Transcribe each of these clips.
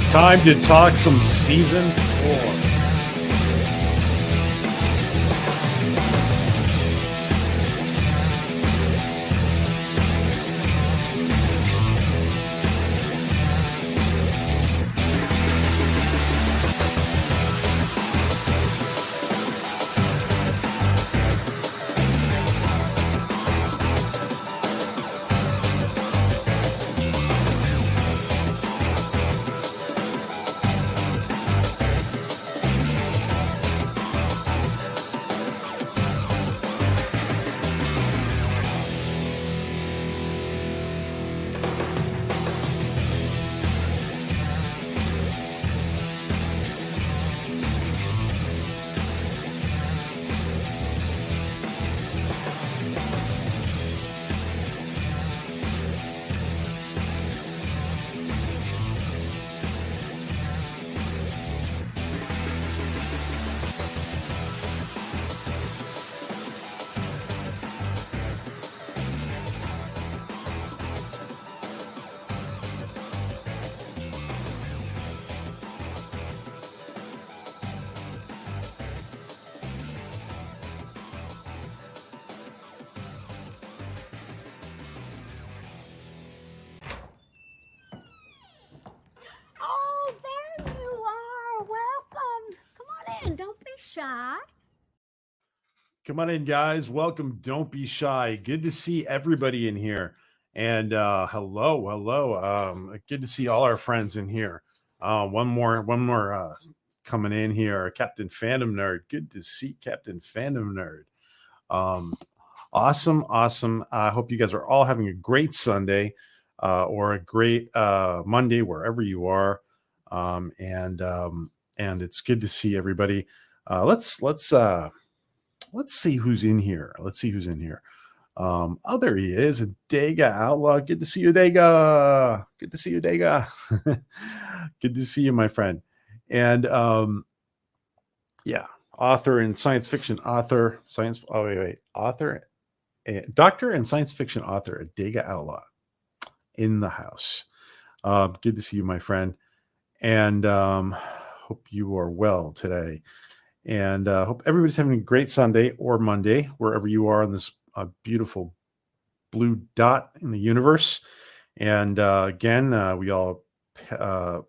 Time to talk some season 4. Oh, there you are. Welcome. Come on in. Don't be shy. Come on in, guys. Welcome. Don't be shy. Good to see everybody in here. And hello. Good to see all our friends in here. One more coming in here. Captain Fandom Nerd. Good to see Captain Fandom Nerd. Awesome. I hope you guys are all having a great Sunday or a great Monday, wherever you are. And it's good to see everybody. Let's see who's in here. Oh, there he is. Dega Outlaw. Good to see you, Dega. Good to see you, my friend. And author and science fiction author, doctor and science fiction author, Dega Outlaw in the house. Good to see you, my friend. And hope you are well today. And hope everybody's having a great Sunday or Monday, wherever you are on this beautiful blue dot in the universe. And again, we all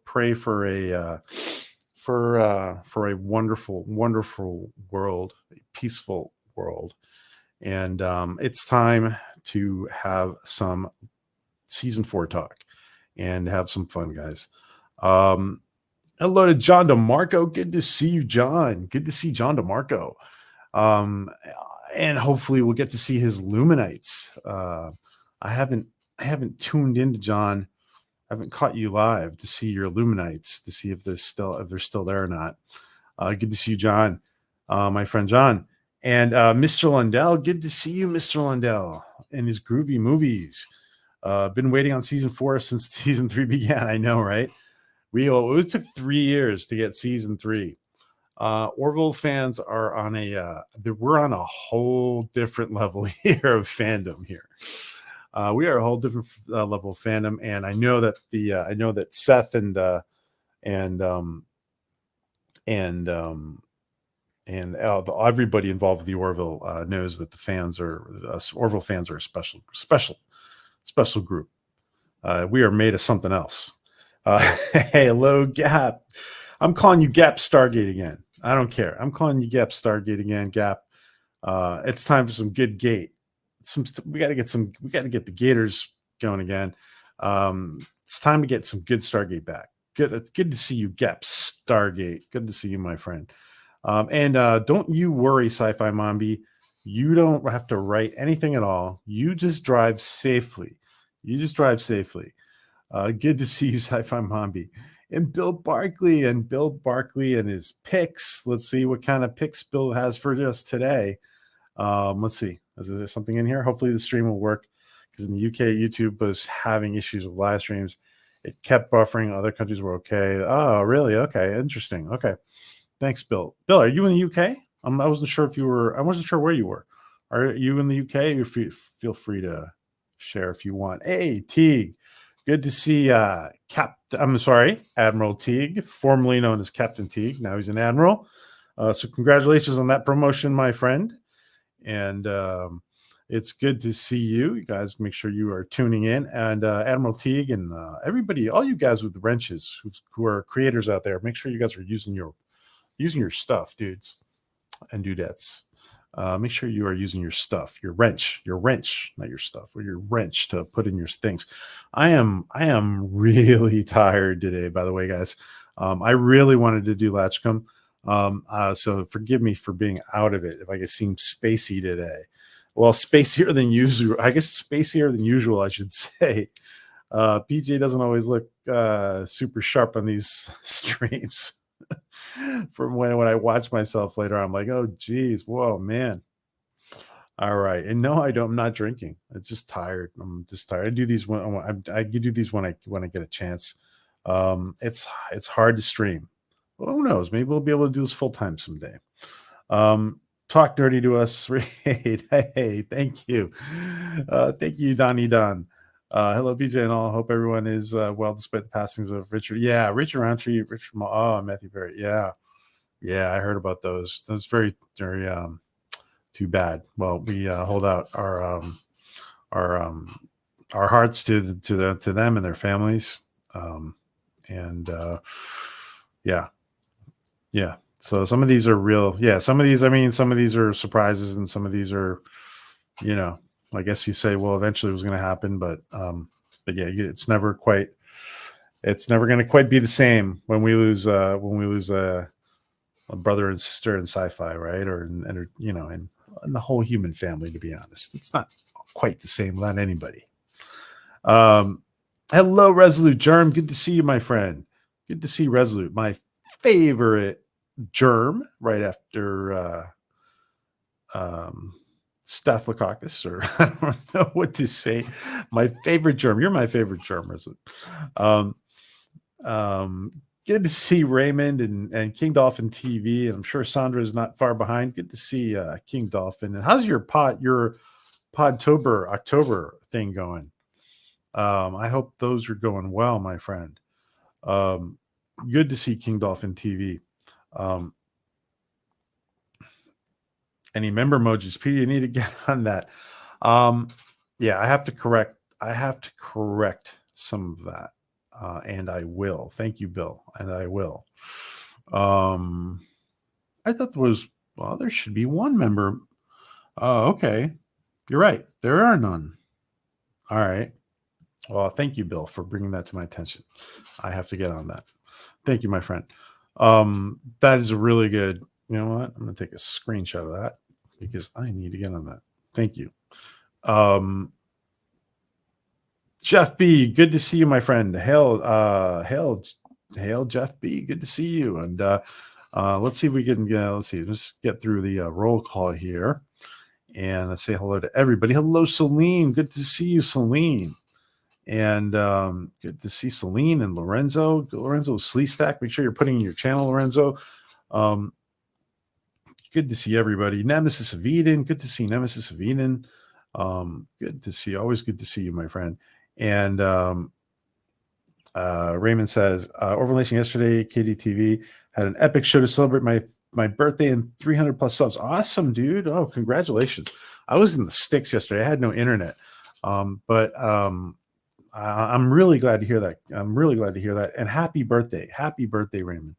pray for a wonderful world, a peaceful world. And it's time to have some season 4 talk and have some fun, guys. Hello to John DeMarco. Good to see you, John. Good to see John DeMarco. And hopefully we'll get to see his Luminites. I haven't tuned into John. I haven't caught you live to see your Luminites, to see if they're still there or not. Good to see you, John, my friend John. And Mr. Lundell, good to see you, Mr. Lundell, and his groovy movies. Been waiting on season 4 since season 3 began. I know, right? It took 3 years to get season 3. Orville fans are on we're on a whole different level here of fandom here. We are a whole different level of fandom, and I know that Seth and everybody involved with the Orville knows that Orville fans are a special group. We are made of something else. Hey, hello, Gap. I'm calling you Gap Stargate again. I don't care. I'm calling you Gap Stargate again, Gap. It's time for some good gate. We got to get the Gators going again. It's time to get some good Stargate back. Good. It's good to see you, Gap Stargate. Good to see you, my friend. And don't you worry, Sci-Fi Mombi. You don't have to write anything at all. You just drive safely. Good to see you, Sci-Fi Mombi. And Bill Barkley and his picks. Let's see what kind of picks Bill has for us today. Let's see. Is there something in here? Hopefully the stream will work, because in the UK, YouTube was having issues with live streams. It kept buffering. Other countries were okay. Oh, really? Okay. Interesting. Okay. Thanks, Bill. Bill, are you in the UK? I wasn't sure if you were. I wasn't sure where you were. Are you in the UK? You feel free to share if you want. Hey, Teague. Good to see Admiral Teague, formerly known as Captain Teague. Now he's an admiral. So congratulations on that promotion, my friend. And it's good to see you. You guys make sure you are tuning in. And Admiral Teague and everybody, all you guys with the wrenches who are creators out there, make sure you guys are using your stuff, dudes and dudettes. Make sure you are using your stuff, your wrench, not your stuff, or your wrench to put in your things. I am really tired today, by the way, guys. I really wanted to do Latchkuuum. So forgive me for being out of it if I seem spacey today. Well, spacier than usual. I guess spacier than usual, I should say. PJ doesn't always look super sharp on these streams. From when I watch myself later, I'm like, oh geez, whoa, man. All right, and no, I'm not drinking. It's just tired. I'm just tired. I do these when I do these when I get a chance. It's hard to stream. Well, who knows? Maybe we'll be able to do this full time someday. Talk dirty to us, Reed. Hey, thank you. Thank you, Donnie Don. Hello, BJ and all. Hope everyone is well despite the passings of Richard. Yeah, Richard Roundtree, Matthew Barrett. Yeah, I heard about those. That's very, very too bad. Well, we hold out our hearts to them and their families. Yeah. So some of these are real. Yeah, some of these are surprises, and some of these are, I guess you say, well, eventually it was going to happen, but yeah, it's never going to quite be the same when we lose a brother and sister in sci-fi, right? Or in the whole human family. To be honest, it's not quite the same without anybody. Hello, Resolute Germ. Good to see you, my friend. Good to see Resolute, my favorite germ, right after Staphylococcus, or I don't know what to say. My favorite germ. You're my favorite germ, Resolute. Good to see Raymond and King Dolphin TV, and I'm sure Sandra is not far behind. Good to see King Dolphin. And how's your Podtober October thing going? I hope those are going well, my friend. Good to see King Dolphin TV. Any member emojis, P? You need to get on that. Yeah, I have to correct some of that. And I will. Thank you, Bill. And I will. I thought there should be one member. Oh, okay. You're right. There are none. All right. Well, thank you, Bill, for bringing that to my attention. I have to get on that. Thank you, my friend. That is a really good. You know what? I'm going to take a screenshot of that because I need to get on that. Thank you. Jeff B, good to see you, my friend. Hail, Jeff B, good to see you. And let's see if we can let's get through the roll call here. And let's say hello to everybody. Hello, Celine. Good to see you, Celine. And good to see Celine and Lorenzo. Lorenzo Sleestack. Make sure you're putting in your channel, Lorenzo. Good to see everybody. Nemesis of Eden. Good to see Nemesis of Eden. Good to see. Always good to see you, my friend. And Raymond says, Orville Nation yesterday, KDTV had an epic show to celebrate my birthday and 300 plus subs. Awesome, dude. Oh, congratulations. I was in the sticks yesterday. I had no internet. But I'm really glad to hear that. And happy birthday. Happy birthday, Raymond.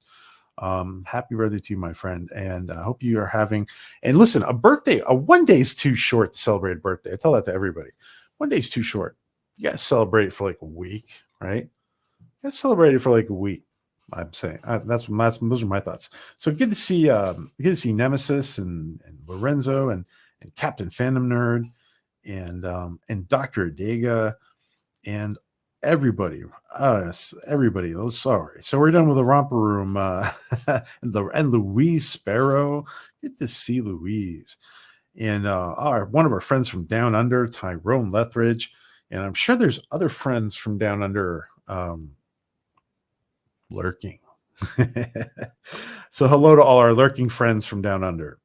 Happy birthday to you, my friend. And I hope you are having, and listen, one day is too short to celebrate a birthday. I tell that to everybody. One day is too short. You got to celebrate it for like a week, right? You got to celebrate it for like a week. I'm saying those are my thoughts. So good to see Nemesis and Lorenzo and Captain Fandom Nerd and Dr. Adega and everybody. Everybody. Oh, sorry. So we're done with the romper room. And Louise Sparrow. Good to see Louise. And one of our friends from Down Under, Tyrone Lethbridge. And I'm sure there's other friends from Down Under lurking. So hello to all our lurking friends from Down Under.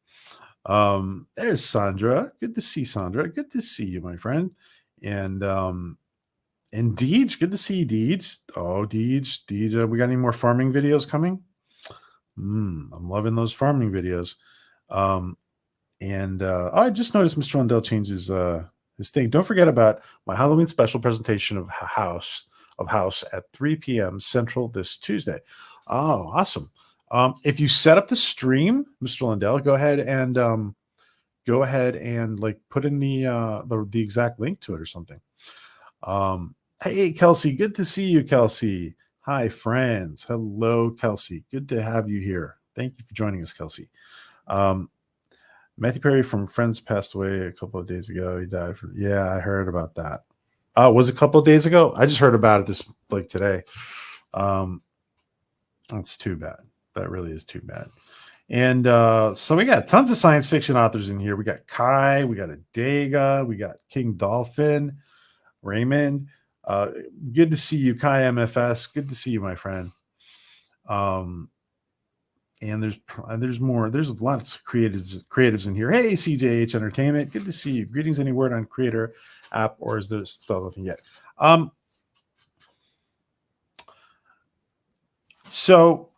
There's Sandra. Good to see Sandra. Good to see you, my friend. And And Deej, good to see you, Deej. Oh, Deej, we got any more farming videos coming? I'm loving those farming videos. I just noticed Mr. Lundell changed his thing. Don't forget about my Halloween special presentation of House at 3 p.m. Central this Tuesday. Oh, awesome! If you set up the stream, Mr. Lundell, go ahead and like put in the exact link to it or something. Hey, Kelsey, good to see you, Kelsey. Hi, friends. Hello, Kelsey. Good to have you here. Thank you for joining us, Kelsey. Matthew Perry from Friends passed away a couple of days ago. He died. Yeah, I heard about that. Was it a couple of days ago? I just heard about it this like today. That's too bad. That really is too bad. And so we got tons of science fiction authors in here. We got Kai, we got Adega, we got King Dolphin, Raymond. Good to see you, Kai MFS. Good to see you, my friend. And there's more. There's lots of creatives in here. Hey, CJH Entertainment. Good to see you. Greetings. Any word on creator app, or is there still nothing yet? So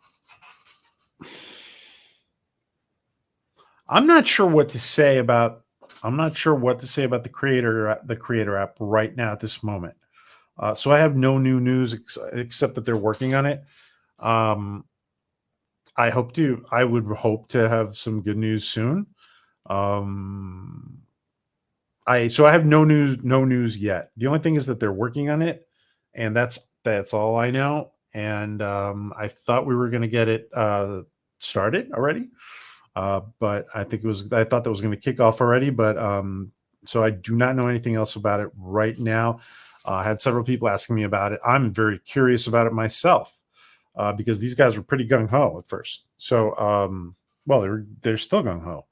I'm not sure what to say about the creator app right now at this moment. So I have no new news except that they're working on it. I would hope to have some good news soon. I have no news yet. The only thing is that they're working on it, and that's all I know. And I thought we were going to get it started already, but I thought that was going to kick off already. But so I do not know anything else about it right now. I had several people asking me about it. I'm very curious about it myself. Because these guys were pretty gung ho at first. So, they're still gung ho.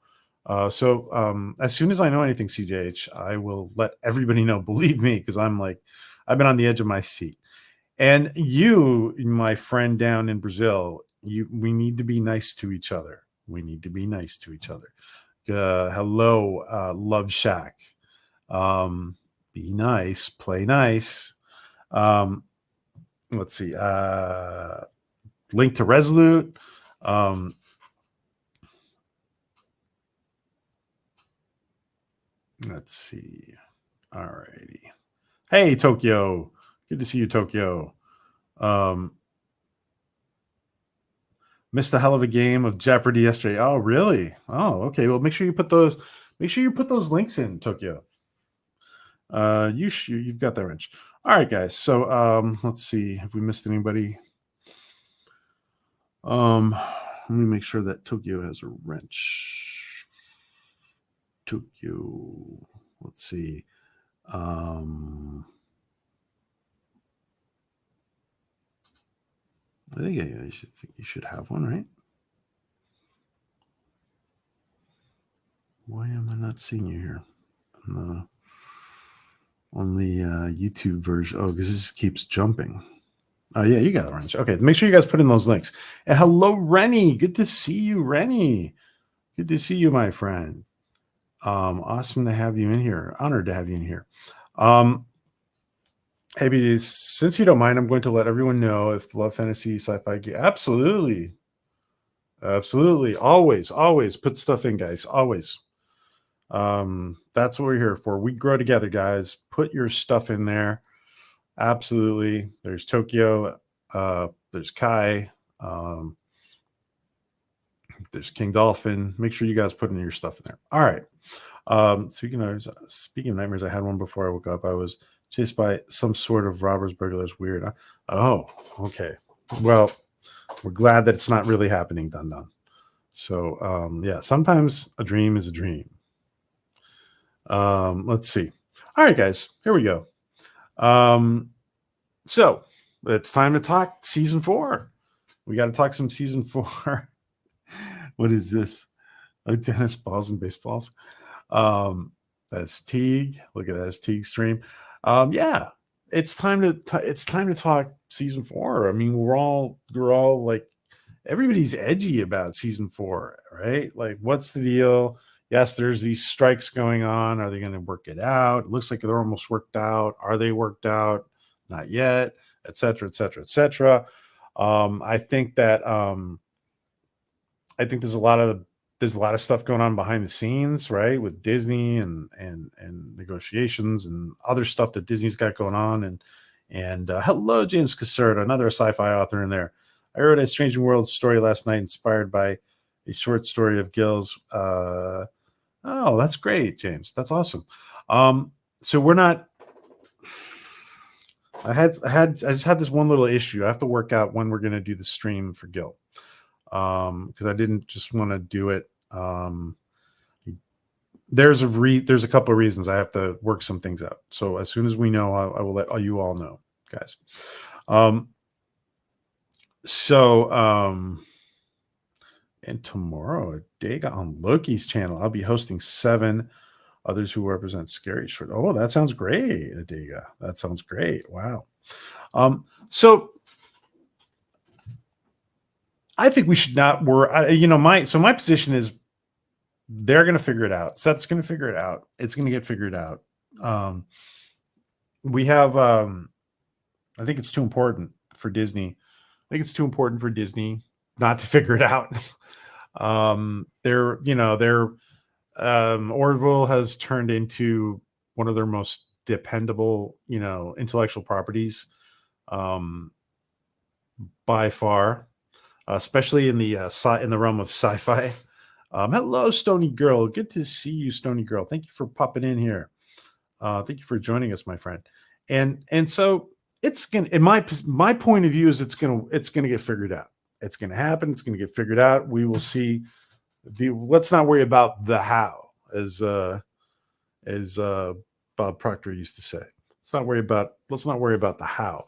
As soon as I know anything, CJH, I will let everybody know. Believe me, because I've been on the edge of my seat. And you, my friend down in Brazil, we need to be nice to each other. Hello, Love Shack. Be nice, play nice. Let's see. Link to Resolute. Let's see. All righty. Hey, Tokyo. Good to see you, Tokyo. Missed a hell of a game of Jeopardy yesterday. Oh, really? Oh, okay. Well, make sure you put those links in, Tokyo. You've got that wrench. All right, guys. So let's see. Have we missed anybody? Let me make sure that Tokyo has a wrench. Tokyo. Let's see. I think you should have one, right? Why am I not seeing you here on the YouTube version? Oh, because this keeps jumping. Oh, yeah, you got the wrench. Okay, make sure you guys put in those links. And hello, Rennie. Good to see you, Rennie. Good to see you, my friend. Awesome to have you in here. Honored to have you in here. Hey, since you don't mind, I'm going to let everyone know if love fantasy sci-fi game. Absolutely. Always put stuff in, guys. Always. That's what we're here for. We grow together, guys. Put your stuff in there. Absolutely. There's Tokyo. There's Kai. There's King Dolphin. Make sure you guys put in your stuff in there. All right. Speaking of nightmares, I had one before I woke up. I was chased by some sort of robbers, burglars. Weird. Oh, okay. Well, we're glad that it's not really happening, Dun. So, yeah, sometimes a dream is a dream. Let's see. All right, guys, here we go. So it's time to talk season 4. We got to talk some season 4. What is this? Oh, tennis balls and baseballs. That's Teague. Look at that, it's Teague stream. Yeah, it's time to talk season 4. I mean, we're all like, everybody's edgy about season 4, right? Like, what's the deal? Yes, there's these strikes going on. Are they going to work it out? It looks like they're almost worked out. Are they worked out? not yet, etc., etc., etc. I think that I think there's a lot of stuff going on behind the scenes, right, with Disney and negotiations and other stuff that Disney's got going on. And hello, James Caserta, another sci-fi author in there. I wrote a Strange New Worlds story last night, inspired by a short story of Gil's. Oh, that's great, James. That's awesome. So we're not. I just had this one little issue. I have to work out when we're going to do the stream for Gil, because I didn't just want to do it. There's a couple of reasons I have to work some things out. So as soon as we know, I will let you all know, guys. And tomorrow, Dega on Loki's channel, I'll be hosting 7 others who represent scary short. Oh, that sounds great, Dega. That sounds great. Wow. So I think we should not worry. My position is they're going to figure it out. Seth's going to figure it out. It's going to get figured out. We have, I think it's too important for Disney. I think it's too important for Disney not to figure it out. Orville has turned into one of their most dependable, intellectual properties, by far, especially in the realm of sci-fi. Hello, Stony Girl. Good to see you, Stony Girl. Thank you for popping in here. Thank you for joining us, my friend. And so it's gonna. In my point of view is it's gonna get figured out. It's gonna happen. It's gonna get figured out. We will see. Let's not worry about the how, as Bob Proctor used to say. Let's not worry about the how.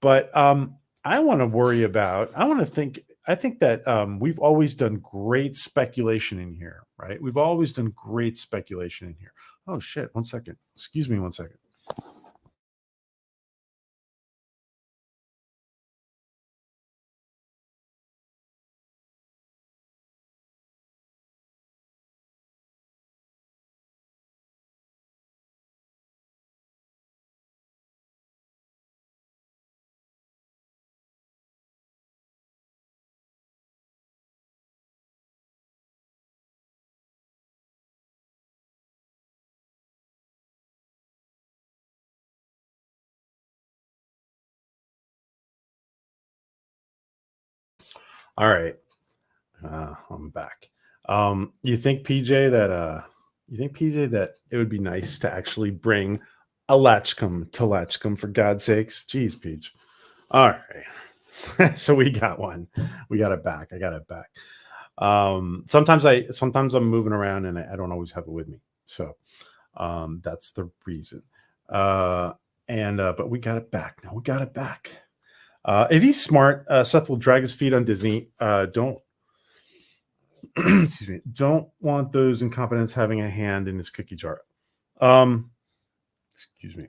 But I want to worry about. I think that we've always done great speculation in here, right? We've always done great speculation in here. Oh shit! 1 second. Excuse me 1 second. All right, I'm back. You think PJ that it would be nice to actually bring a Latchkuuum to Latchkuuum, for God's sakes? Jeez, Peach. All right, so we got one. We got it back. I got it back. Sometimes I'm moving around and I don't always have it with me, so that's the reason. But we got it back. Now we got it back. If he's smart, Seth will drag his feet on Disney. Don't excuse me. Don't want those incompetents having a hand in his cookie jar. Excuse me.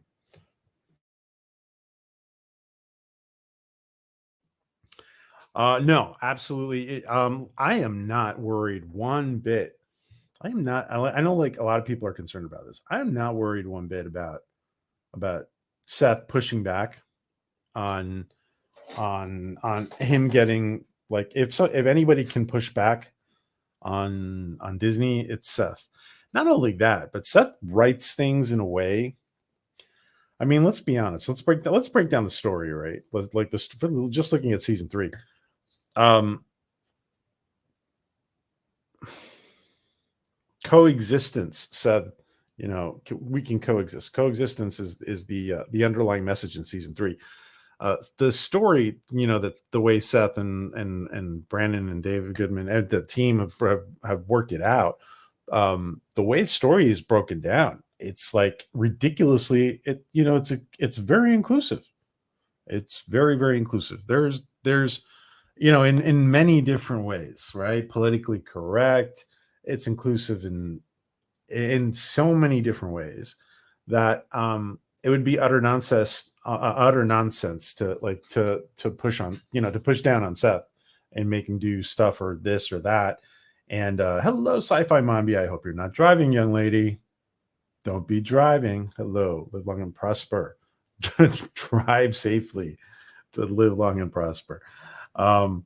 No, absolutely. I am not worried one bit. I am not. I know, like, a lot of people are concerned about this. I am not worried one bit about Seth pushing back on him getting, like, if anybody can push back on Disney, it's Seth. Not only that, but Seth writes things in a way. I mean, let's be honest. Let's break down the story, right? Like this, just looking at season 3. Coexistence, said, we can coexist. Coexistence is the underlying message in season 3. The story, that the way Seth and Brandon and David Goodman and the team have worked it out, the way the story is broken down, it's like ridiculously, it's very inclusive. It's very, very inclusive. There's in many different ways, right? Politically correct. It's inclusive in so many different ways that it would be utter nonsense to push on, to push down on Seth and make him do stuff or this or that. And hello, Sci-Fi Mombi. I hope you're not driving, young lady. Don't be driving. Hello, live long and prosper. drive safely, to live long and prosper. And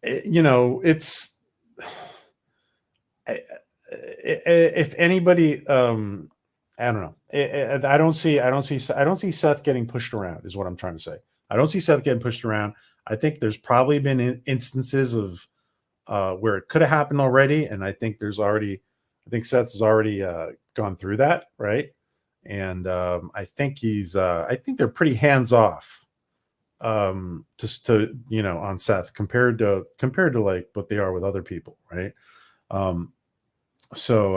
it's if anybody, I don't know. I don't see Seth getting pushed around, is what I'm trying to say. I don't see Seth getting pushed around. I think there's probably been instances of where it could have happened already, and I think Seth has already gone through that, right? And I think I think they're pretty hands off, just to on Seth compared to like what they are with other people, right? So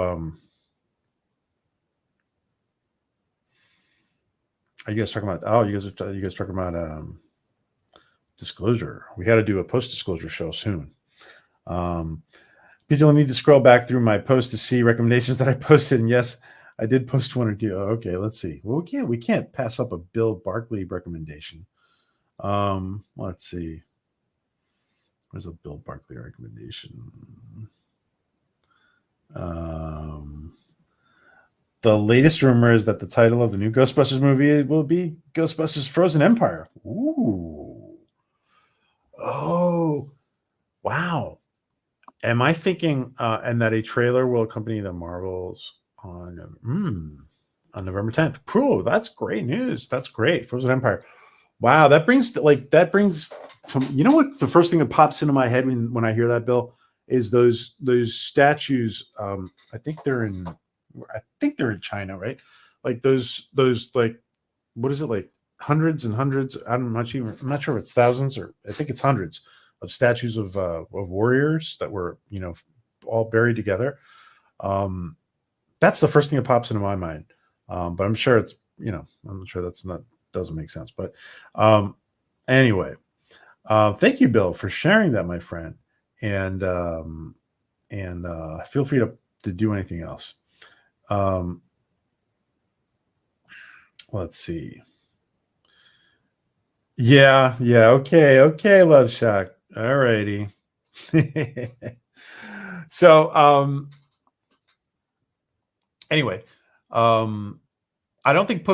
are you guys talking about? Oh, you guys talking about disclosure? We got to do a post disclosure show soon. People need to scroll back through my post to see recommendations that I posted. And yes, I did post one or two. Okay, let's see. Well, we can't pass up a Bill Barkley recommendation. Let's see. Where's a Bill Barkley recommendation? The latest rumor is that the title of the new Ghostbusters movie will be Ghostbusters Frozen Empire. Ooh. Oh, wow. Am I thinking, and that a trailer will accompany the Marvels on November 10th? Cool. That's great news. That's great. Frozen Empire. Wow. That brings some, you know what? The first thing that pops into my head when I hear that, Bill, is those statues. I think they're in China, right? Like those like, what is it, like hundreds and hundreds? I'm not sure if it's thousands, or I think it's hundreds of statues of warriors that were all buried together. That's the first thing that pops into my mind. But I'm sure it's I'm sure doesn't make sense. But anyway, thank you, Bill, for sharing that, my friend. And feel free to do anything else. Let's see. Yeah. Okay, Love Shack. All righty. So anyway, I don't think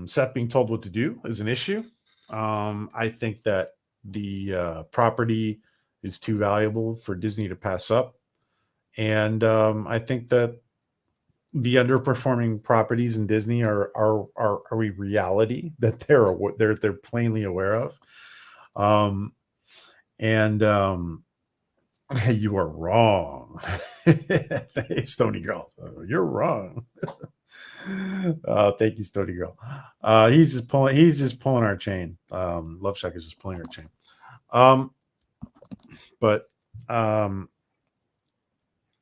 Seth being told what to do is an issue. I think that the property is too valuable for Disney to pass up, and I think that the underperforming properties in Disney are a reality that they're plainly aware of. And you are wrong. Hey, Stony Girl, you're wrong. Thank you, Stony Girl. He's just pulling our chain. Love Shack is just pulling our chain. But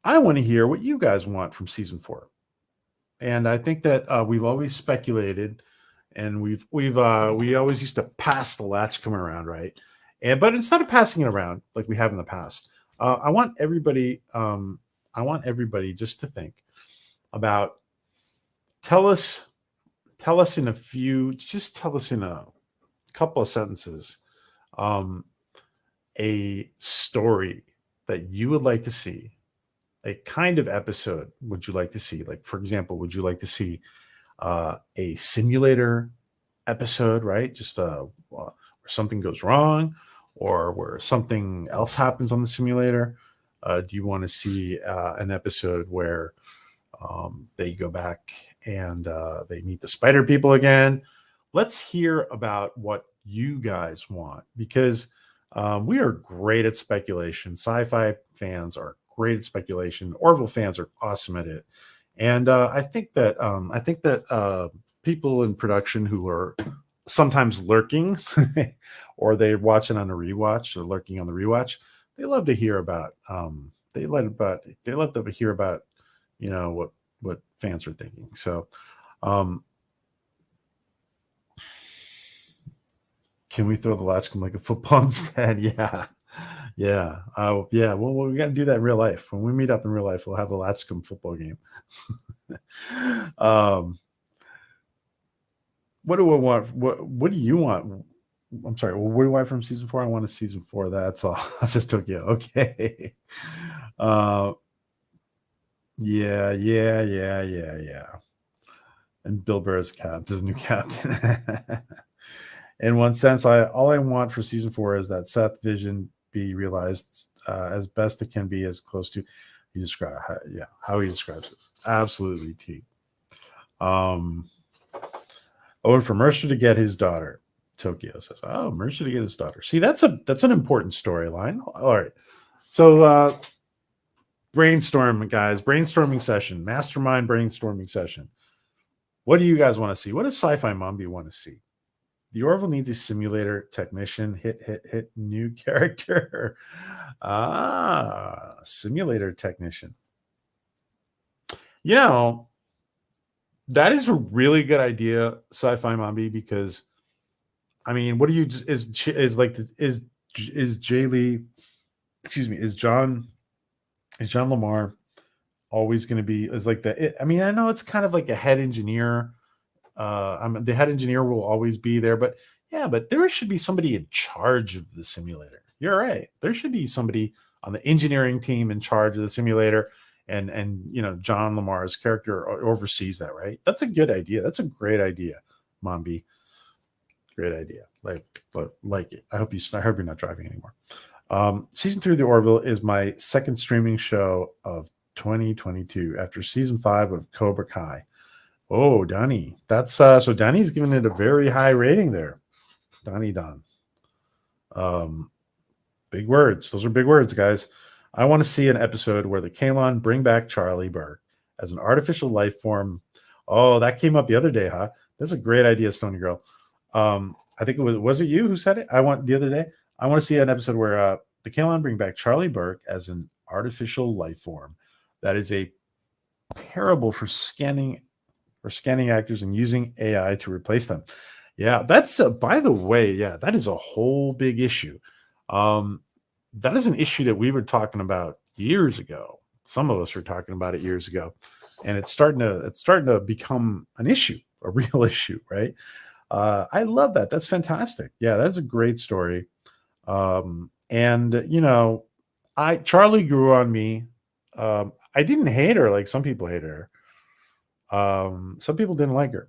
I want to hear what you guys want from season 4. And I think that we've always speculated, and we always used to pass the Latchkuuum around, right? But instead of passing it around like we have in the past, I want everybody just to think about, tell us in a couple of sentences, a story that you would like to see. A kind of episode would you like to see? Like, for example, would you like to see a simulator episode, right? Just where something goes wrong, or where something else happens on the simulator? Do you want to see an episode where they go back and they meet the spider people again? Let's hear about what you guys want, because we are great at speculation. Sci-fi fans are great at speculation. Orville fans are awesome at it. And I think that people in production who are sometimes lurking or they watch it on a rewatch, or lurking on the rewatch, they love to hear about what fans are thinking. So can we throw the Latchkuuum like a football instead? Yeah. Yeah. Yeah. Well, we got to do that in real life. When we meet up in real life, we'll have a Latchkuuum football game. What do I want? What do you want? I'm sorry. Well, what do I want from season 4? I want a season 4. That's all. I just took you. Okay. Yeah, yeah, yeah, yeah, yeah. And Bill Burr is his new captain. In one sense, all I want for season 4 is that Seth vision be realized as best it can be, as close to he described. How he describes it. Absolutely, T. Um, and for Mercer to get his daughter. Tokyo says, "Oh, Mercer to get his daughter." See, that's an important storyline. All right, so brainstorm, guys. Brainstorming session. Mastermind brainstorming session. What do you guys want to see? What does Sci-Fi Mombi want to see? The Orville needs a simulator technician. Hit. New character. Simulator technician. You know, that is a really good idea, Sci-Fi Mombi, because I mean, what do you is like is Jay Lee? Excuse me. Is John Lamar always going to be is like the? I mean, I know it's kind of like a head engineer. The head engineer will always be there, but yeah, but there should be somebody in charge of the simulator. You're right. There should be somebody on the engineering team in charge of the simulator, and John Lamar's character oversees that. Right? That's a good idea. That's a great idea, Mombi. Great idea. Like it. I hope you're not driving anymore. Season 3 of The Orville is my second streaming show of 2022 after season 5 of Cobra Kai. Oh, Donnie. That's so Donnie's giving it a very high rating there. Donnie Don. Big words. Those are big words, guys. I want to see an episode where the Kalon bring back Charlie Burke as an artificial life form. Oh, that came up the other day, huh? That's a great idea, Stony Girl. I think it was it you who said it? I want the other day. I want to see an episode where the Kalon bring back Charlie Burke as an artificial life form. That is a parable for scanning actors and using AI to replace them. Yeah, that's by the way, yeah, that is a whole big issue. That is an issue that we were talking about years ago. Some of us were talking about it years ago, and it's starting to become an issue, a real issue, right? I love that. That's fantastic. Yeah, that's a great story. And Charlie grew on me. I didn't hate her like some people hate her. Some people didn't like her.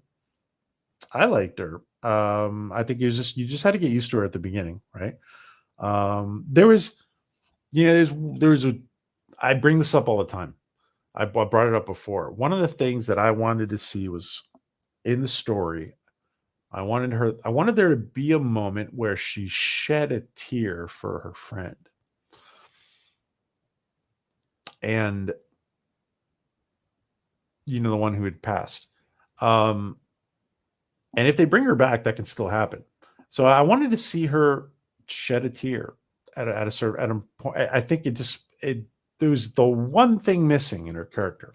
I liked her. I think you just had to get used to her at the beginning, right? There was, there was a. I bring this up all the time. I brought it up before. One of the things that I wanted to see was in the story. I wanted there to be a moment where she shed a tear for her friend, and the one who had passed. And if they bring her back, that can still happen. So I wanted to see her shed a tear at a point. I think there was the one thing missing in her character.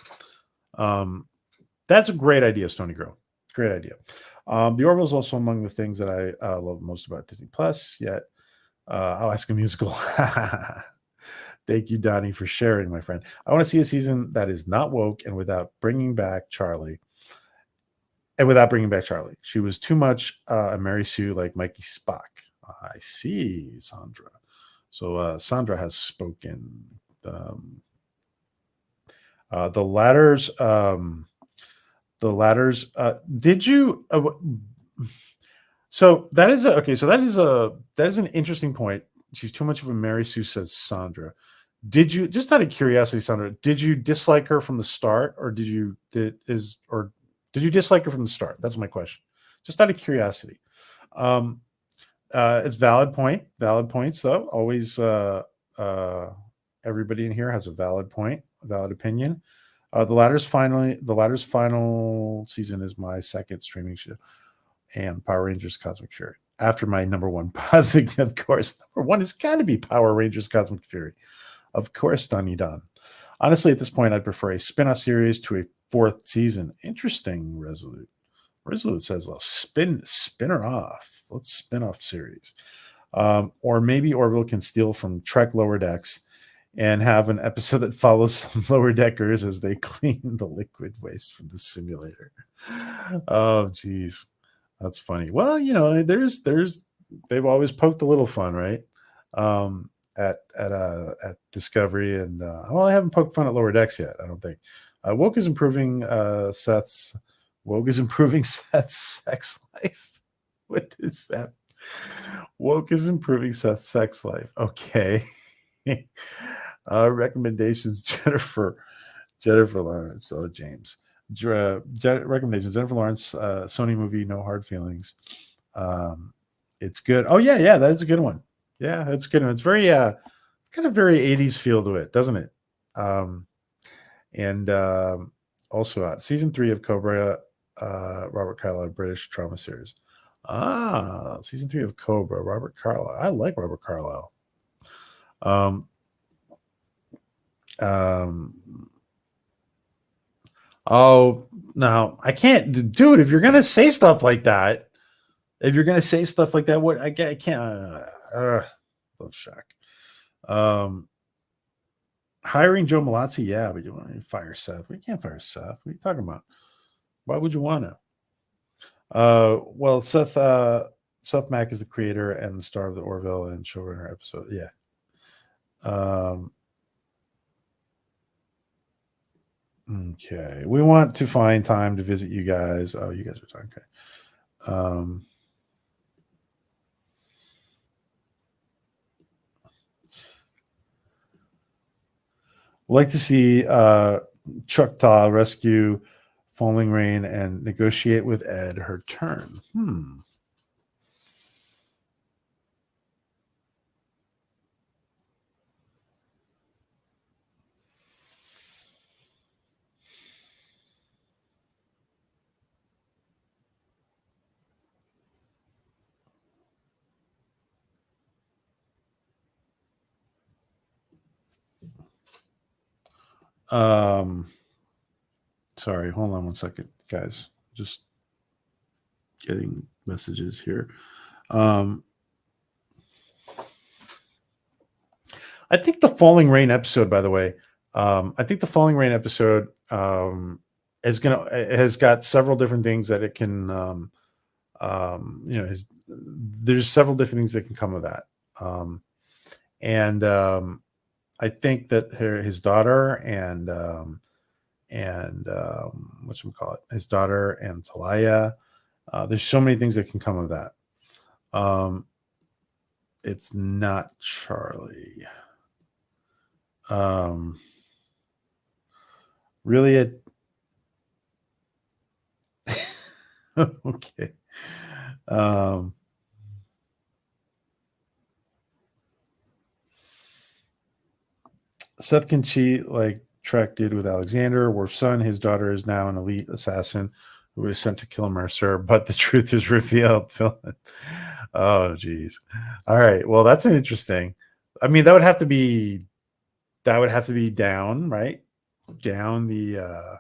That's a great idea, Stony Girl. Great idea. The Orville is also among the things that I love most about Disney Plus. Yet, I'll ask a musical. Thank you, Donnie, for sharing, my friend. I want to see a season that is not woke and without bringing back Charlie. She was too much a Mary Sue like Mikey Spock. I see, Sandra. So Sandra has spoken. The ladders. Did you? So that is okay. So that is an interesting point. She's too much of a Mary Sue, says Sandra. Did you, just out of curiosity, Sandra, did you dislike her from the start, or did you dislike her from the start? That's my question. Just out of curiosity. It's valid point. Valid points, though. Always, everybody in here has a valid point, a valid opinion. The Latter's final season is my second streaming show, and Power Rangers Cosmic Fury. After my number one positive, of course, number one has got to be Power Rangers Cosmic Fury. Of course, Donnie Don. Honestly, at this point, I'd prefer a spin-off series to a fourth season. Interesting, Resolute. Resolute says, "I'll spin her off. Let's spin-off series." Or maybe Orville can steal from Trek Lower Decks and have an episode that follows some lower deckers as they clean the liquid waste from the simulator. Oh, geez. That's funny. Well, they've always poked a little fun, right? at Discovery, and well, I haven't poked fun at Lower Decks yet. I don't think. Woke is improving Seth's. Woke is improving Seth's sex life. What is that? Woke is improving Seth's sex life. Okay. Recommendations: Jennifer Lawrence. Oh, James. Recommendations: Jennifer Lawrence, Sony movie, No Hard Feelings. It's good. Oh yeah, that is a good one. Yeah, that's a good one. It's very kind of very 80s feel to it, doesn't it? And also out season 3 of Cobra, Robert Carlyle, British drama series. Season 3 of Cobra, Robert Carlyle. I like Robert Carlyle. Oh no, I can't, dude. If you're gonna say stuff like that, what I can't. Love Shack. Hiring Joe Malazzi, yeah, but you want to fire Seth? We can't fire Seth. What are you talking about? Why would you want to? Well, Seth Mack is the creator and the star of the Orville and showrunner episode. Yeah. Okay. We want to find time to visit you guys. Oh, you guys are talking. Okay. Like to see Chuck Taw rescue Falling Rain and negotiate with Ed her turn. Sorry, hold on one second, guys. Just getting messages here. I think the Falling Rain episode, by the way, has got several different things that it can there's several different things that can come of that. I think that his daughter and his daughter and Talaya, there's so many things that can come of that. It's not Charlie. Really it okay. Seth can cheat like Trek did with Alexander. Worf's son, his daughter is now an elite assassin who was sent to kill Mercer, but the truth is revealed. Oh, geez. All right. Well, that's an interesting. I mean, that would have to be down, right? Down the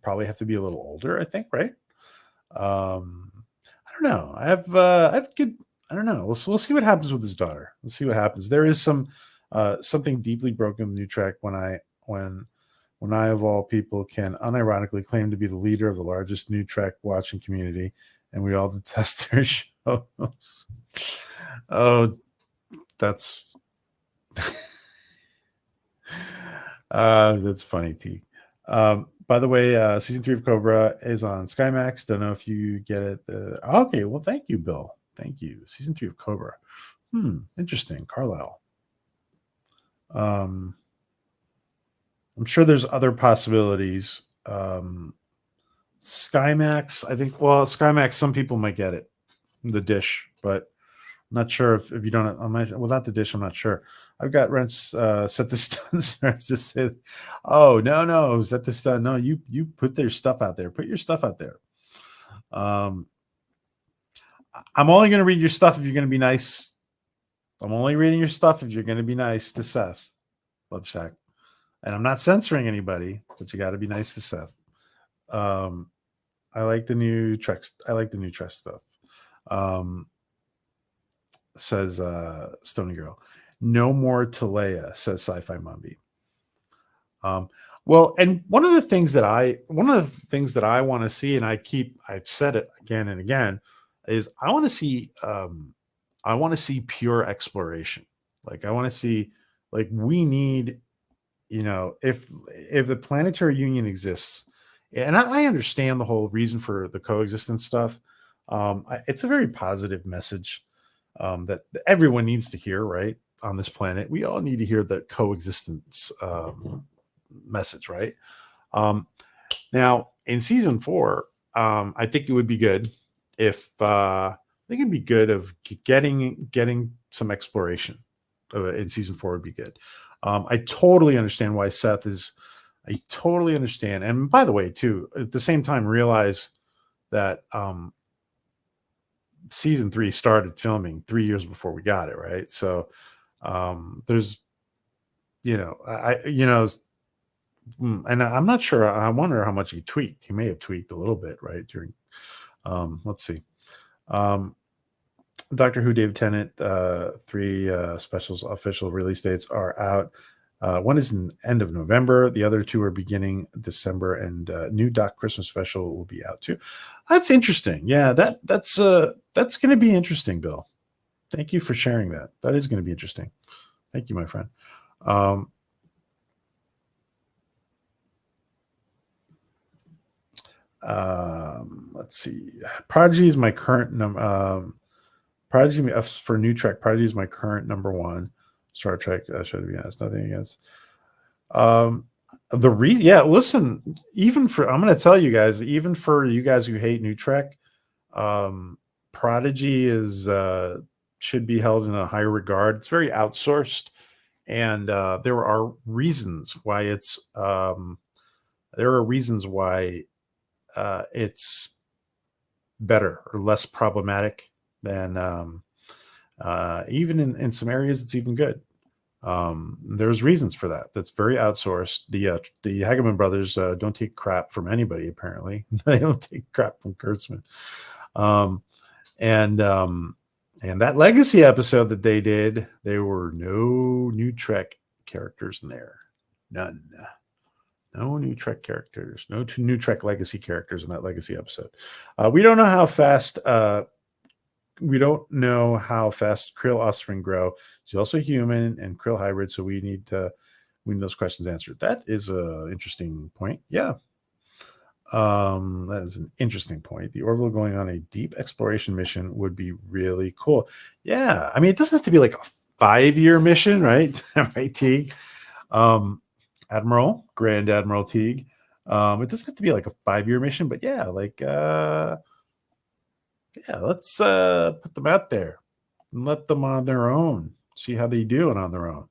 probably have to be a little older, I think, right? I don't know. I have good. I don't know. We'll see what happens with his daughter. Let's see what happens. There is something deeply broken in the new track when I of all people can unironically claim to be the leader of the largest new track watching community, and we all detest their shows. Oh, that's that's funny, T. By the way, season 3 of Cobra is on SkyMax. Don't know if you get it. Okay, well, thank you, Bill. Thank you. Season 3 of Cobra. Interesting. Carlisle. I'm sure there's other possibilities. SkyMax, I think. Well, SkyMax, some people might get it, the dish, but I'm not sure if you don't. Without the dish, I'm not sure. I've got rents set to stun. Just say, oh no, set to stun. No, you put their stuff out there. Put your stuff out there. I'm only going to read your stuff if you're going to be nice. I'm only reading your stuff if you're going to be nice to Seth. Love Shack. And I'm not censoring anybody, but you got to be nice to Seth. I like the new Trek. I like the new Trek stuff. Says Stony Girl. No more Talea, says Sci-Fi Mumby. Well, and one of the things that I want to see, and I've said it again and again, is I want to see pure exploration. Like I want to see, like we need, if the planetary union exists, and I understand the whole reason for the coexistence stuff. It's a very positive message that everyone needs to hear, right? On this planet, we all need to hear the coexistence message, right? Um, Now, in season 4, I think it would be good if I think it'd be good of getting some exploration in season 4 would be good. I totally understand why Seth is. I totally understand, and by the way, too, at the same time, realize that season 3 started filming 3 years before we got it, right? So there's, and I'm not sure. I wonder how much he tweaked. He may have tweaked a little bit, right? During, let's see. Doctor Who, David Tennant, 3 specials official release dates are out. One is in end of November. The other 2 are beginning December, and new Doc Christmas special will be out too. That's interesting. Yeah, that's going to be interesting, Bill. Thank you for sharing that. That is going to be interesting. Thank you, my friend. Let's see. Prodigy is my current number. Prodigy for New Trek. Prodigy is my current number 1. Star Trek. Should be honest. Nothing against. The reason, yeah. Listen, I'm going to tell you guys, even for you guys who hate New Trek, Prodigy should be held in a higher regard. It's very outsourced, and there are reasons why it's better or less problematic than even in some areas it's even good. There's reasons for that. That's very outsourced. The Hageman brothers don't take crap from anybody. Apparently, they don't take crap from Kurtzman. And that legacy episode that they did, there were no new Trek characters in there. None. No new Trek characters. No new Trek legacy characters in that legacy episode. We don't know how fast. We don't know how fast Krill offspring grow. She's also human and Krill hybrid, so we need those questions answered. That is an interesting point. Yeah. That is an interesting point. The Orville going on a deep exploration mission would be really cool. Yeah. I mean, it doesn't have to be like a 5-year mission, right? Right, Teague? Grand Admiral Teague. It doesn't have to be like a 5-year mission, but yeah, like let's put them out there and let them on their own. See how they do it on their own.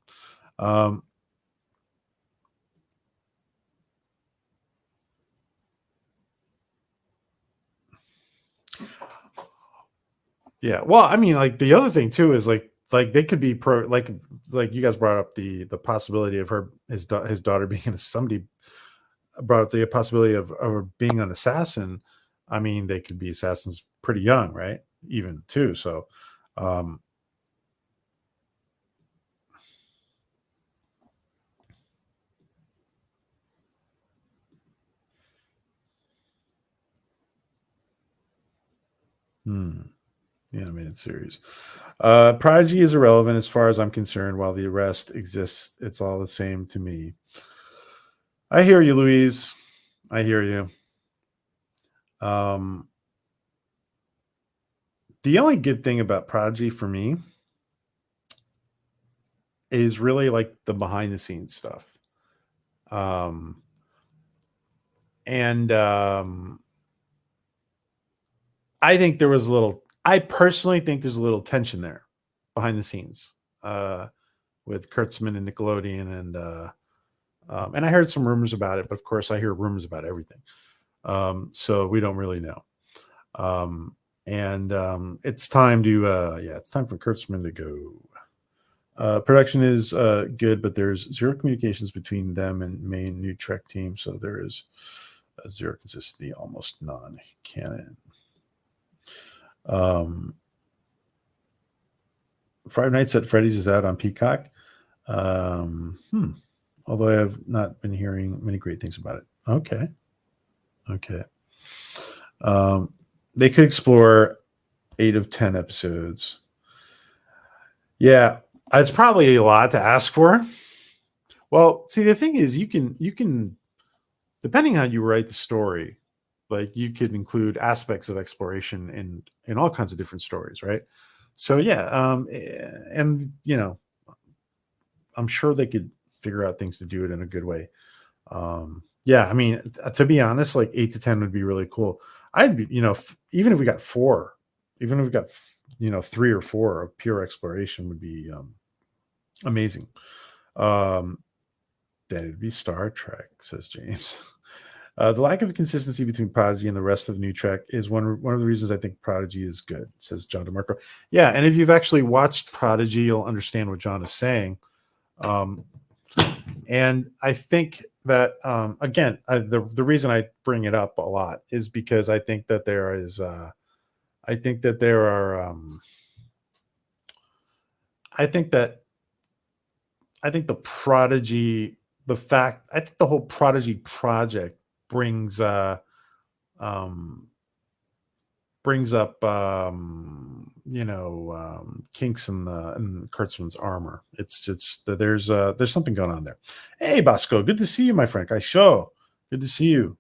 Yeah. Well, I mean, like the other thing too is like they could be like you guys brought up the possibility of his daughter being somebody brought up the possibility of her being an assassin. I mean, they could be assassins pretty young, right? Even too. So, the animated series. Prodigy is irrelevant as far as I'm concerned. While the rest exists, it's all the same to me. I hear you, Louise. I hear you. The only good thing about Prodigy for me is really like the behind the scenes stuff. I think there was I personally think there's a little tension there behind the scenes with Kurtzman and Nickelodeon. And I heard some rumors about it, but of course I hear rumors about everything. So we don't really know. It's time it's time for Kurtzman to go. Production is good, but there's zero communications between them and main new Trek team. So there is zero consistency, almost non-canon. Five Nights at Freddy's is out on Peacock. Although I have not been hearing many great things about it. Okay. They could explore 8 of 10 episodes. Yeah. It's probably a lot to ask for. Well, see, the thing is, you can depending on how you write the story, like you could include aspects of exploration in all kinds of different stories, right? So yeah, and I'm sure they could figure out things to do it in a good way. Yeah, I mean, to be honest, like 8 to 10 would be really cool. I'd be, even if we got four, even if we got, 3 or 4 of pure exploration would be amazing. Um, that it'd be Star Trek, says James. The lack of consistency between Prodigy and the rest of New Trek is one of the reasons I think Prodigy is good, says John DeMarco. Yeah, and if you've actually watched Prodigy, you'll understand what John is saying. Um, and I think that again, the reason I bring it up a lot is because I think that there is, I think that there are, I think that I think the Prodigy, I think the whole Prodigy project brings um, brings up kinks in Kurtzman's armor. It's there's something going on there. Hey Bosco, good to see you, my friend. I show. Good to see you.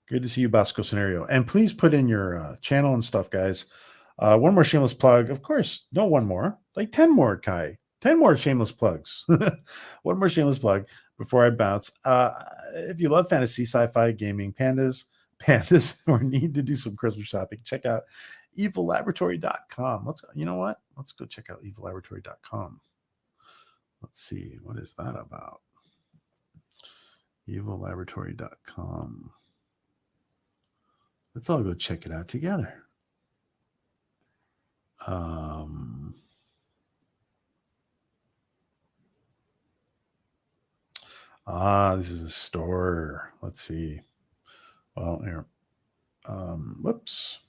Good to see you, Bosco Scenario. And please put in your channel and stuff, guys. One more shameless plug. Of course, no one more. Like 10 more, Kai. 10 more shameless plugs. One more shameless plug before I bounce. If you love fantasy, sci-fi, gaming, pandas, or need to do some Christmas shopping, check out evillaboratory.com. You know what? Let's go check out evillaboratory.com. Let's see. What is that about? Evillaboratory.com. Let's all go check it out together. This is a store. Let's see. Well, here. Whoops.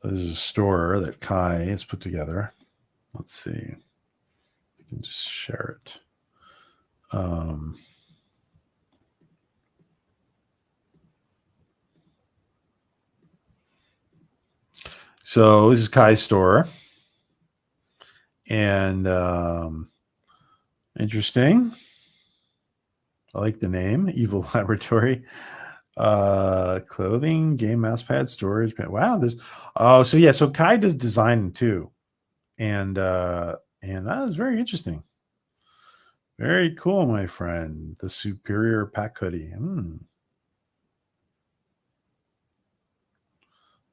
This is a store that Kai has put together. Let's see. I can just share it. So this is Kai's store. And interesting. I like the name, Evil Laboratory. Clothing, game mouse pad, storage. Wow, so Kai does design too. And that is very interesting. Very cool, my friend. The Superior Pack Hoodie.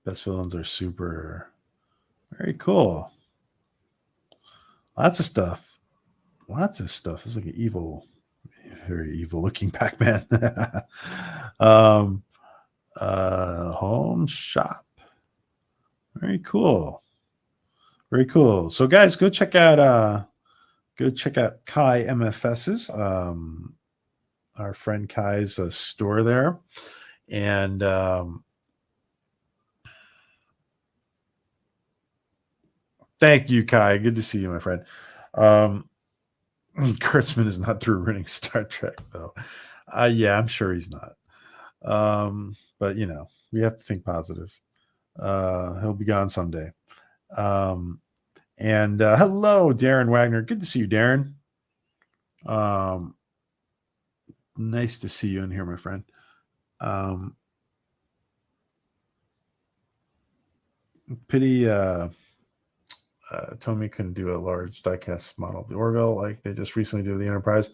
Best villains are super. Very cool. Lots of stuff. It's like an evil, very evil looking Pac-Man. Home shop. Very cool. Very cool. So guys, go check out Kai MFS's, our friend Kai's store there. And thank you, Kai. Good to see you, my friend. Kurtzman is not through running Star Trek, though. Yeah, I'm sure he's not. But we have to think positive. He'll be gone someday. And hello, Darren Wagner. Good to see you, Darren. Nice to see you in here, my friend. Pity Tomy couldn't do a large diecast model of the Orville like they just recently did with the Enterprise.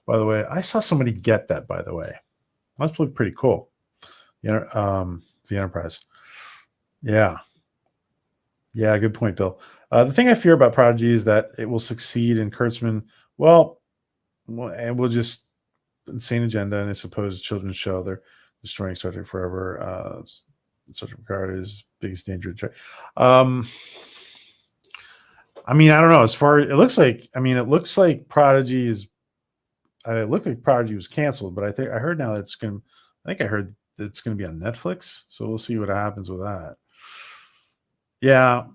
By the way, I saw somebody get that, by the way. That's pretty cool. The Enterprise. Yeah. Yeah, good point, Bill. The thing I fear about Prodigy is that it will succeed in Kurtzman. And we'll just insane agenda and I suppose children's show. They're destroying Star Trek forever. Star Trek Picard is biggest danger. I mean, I don't know. It looks like Prodigy is. It looked like Prodigy was canceled, but I heard now that it's going. I heard that it's going to be on Netflix. So we'll see what happens with that. Yeah,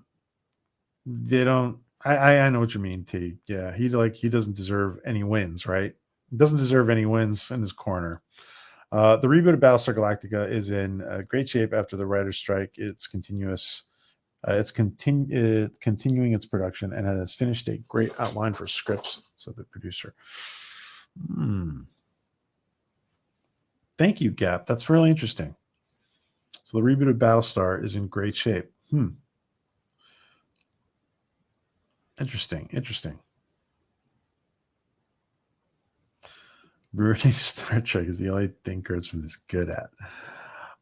they don't. I know what you mean, T. Yeah, he doesn't deserve any wins, right? He doesn't deserve any wins in his corner. The reboot of Battlestar Galactica is in great shape after the writer's strike. It's continuous. Continuing its production and has finished a great outline for scripts. So the producer. Thank you, Gap. That's really interesting. So the reboot of Battlestar is in great shape. Interesting. Ruining Star Trek is the only thing Kurtzman is good at.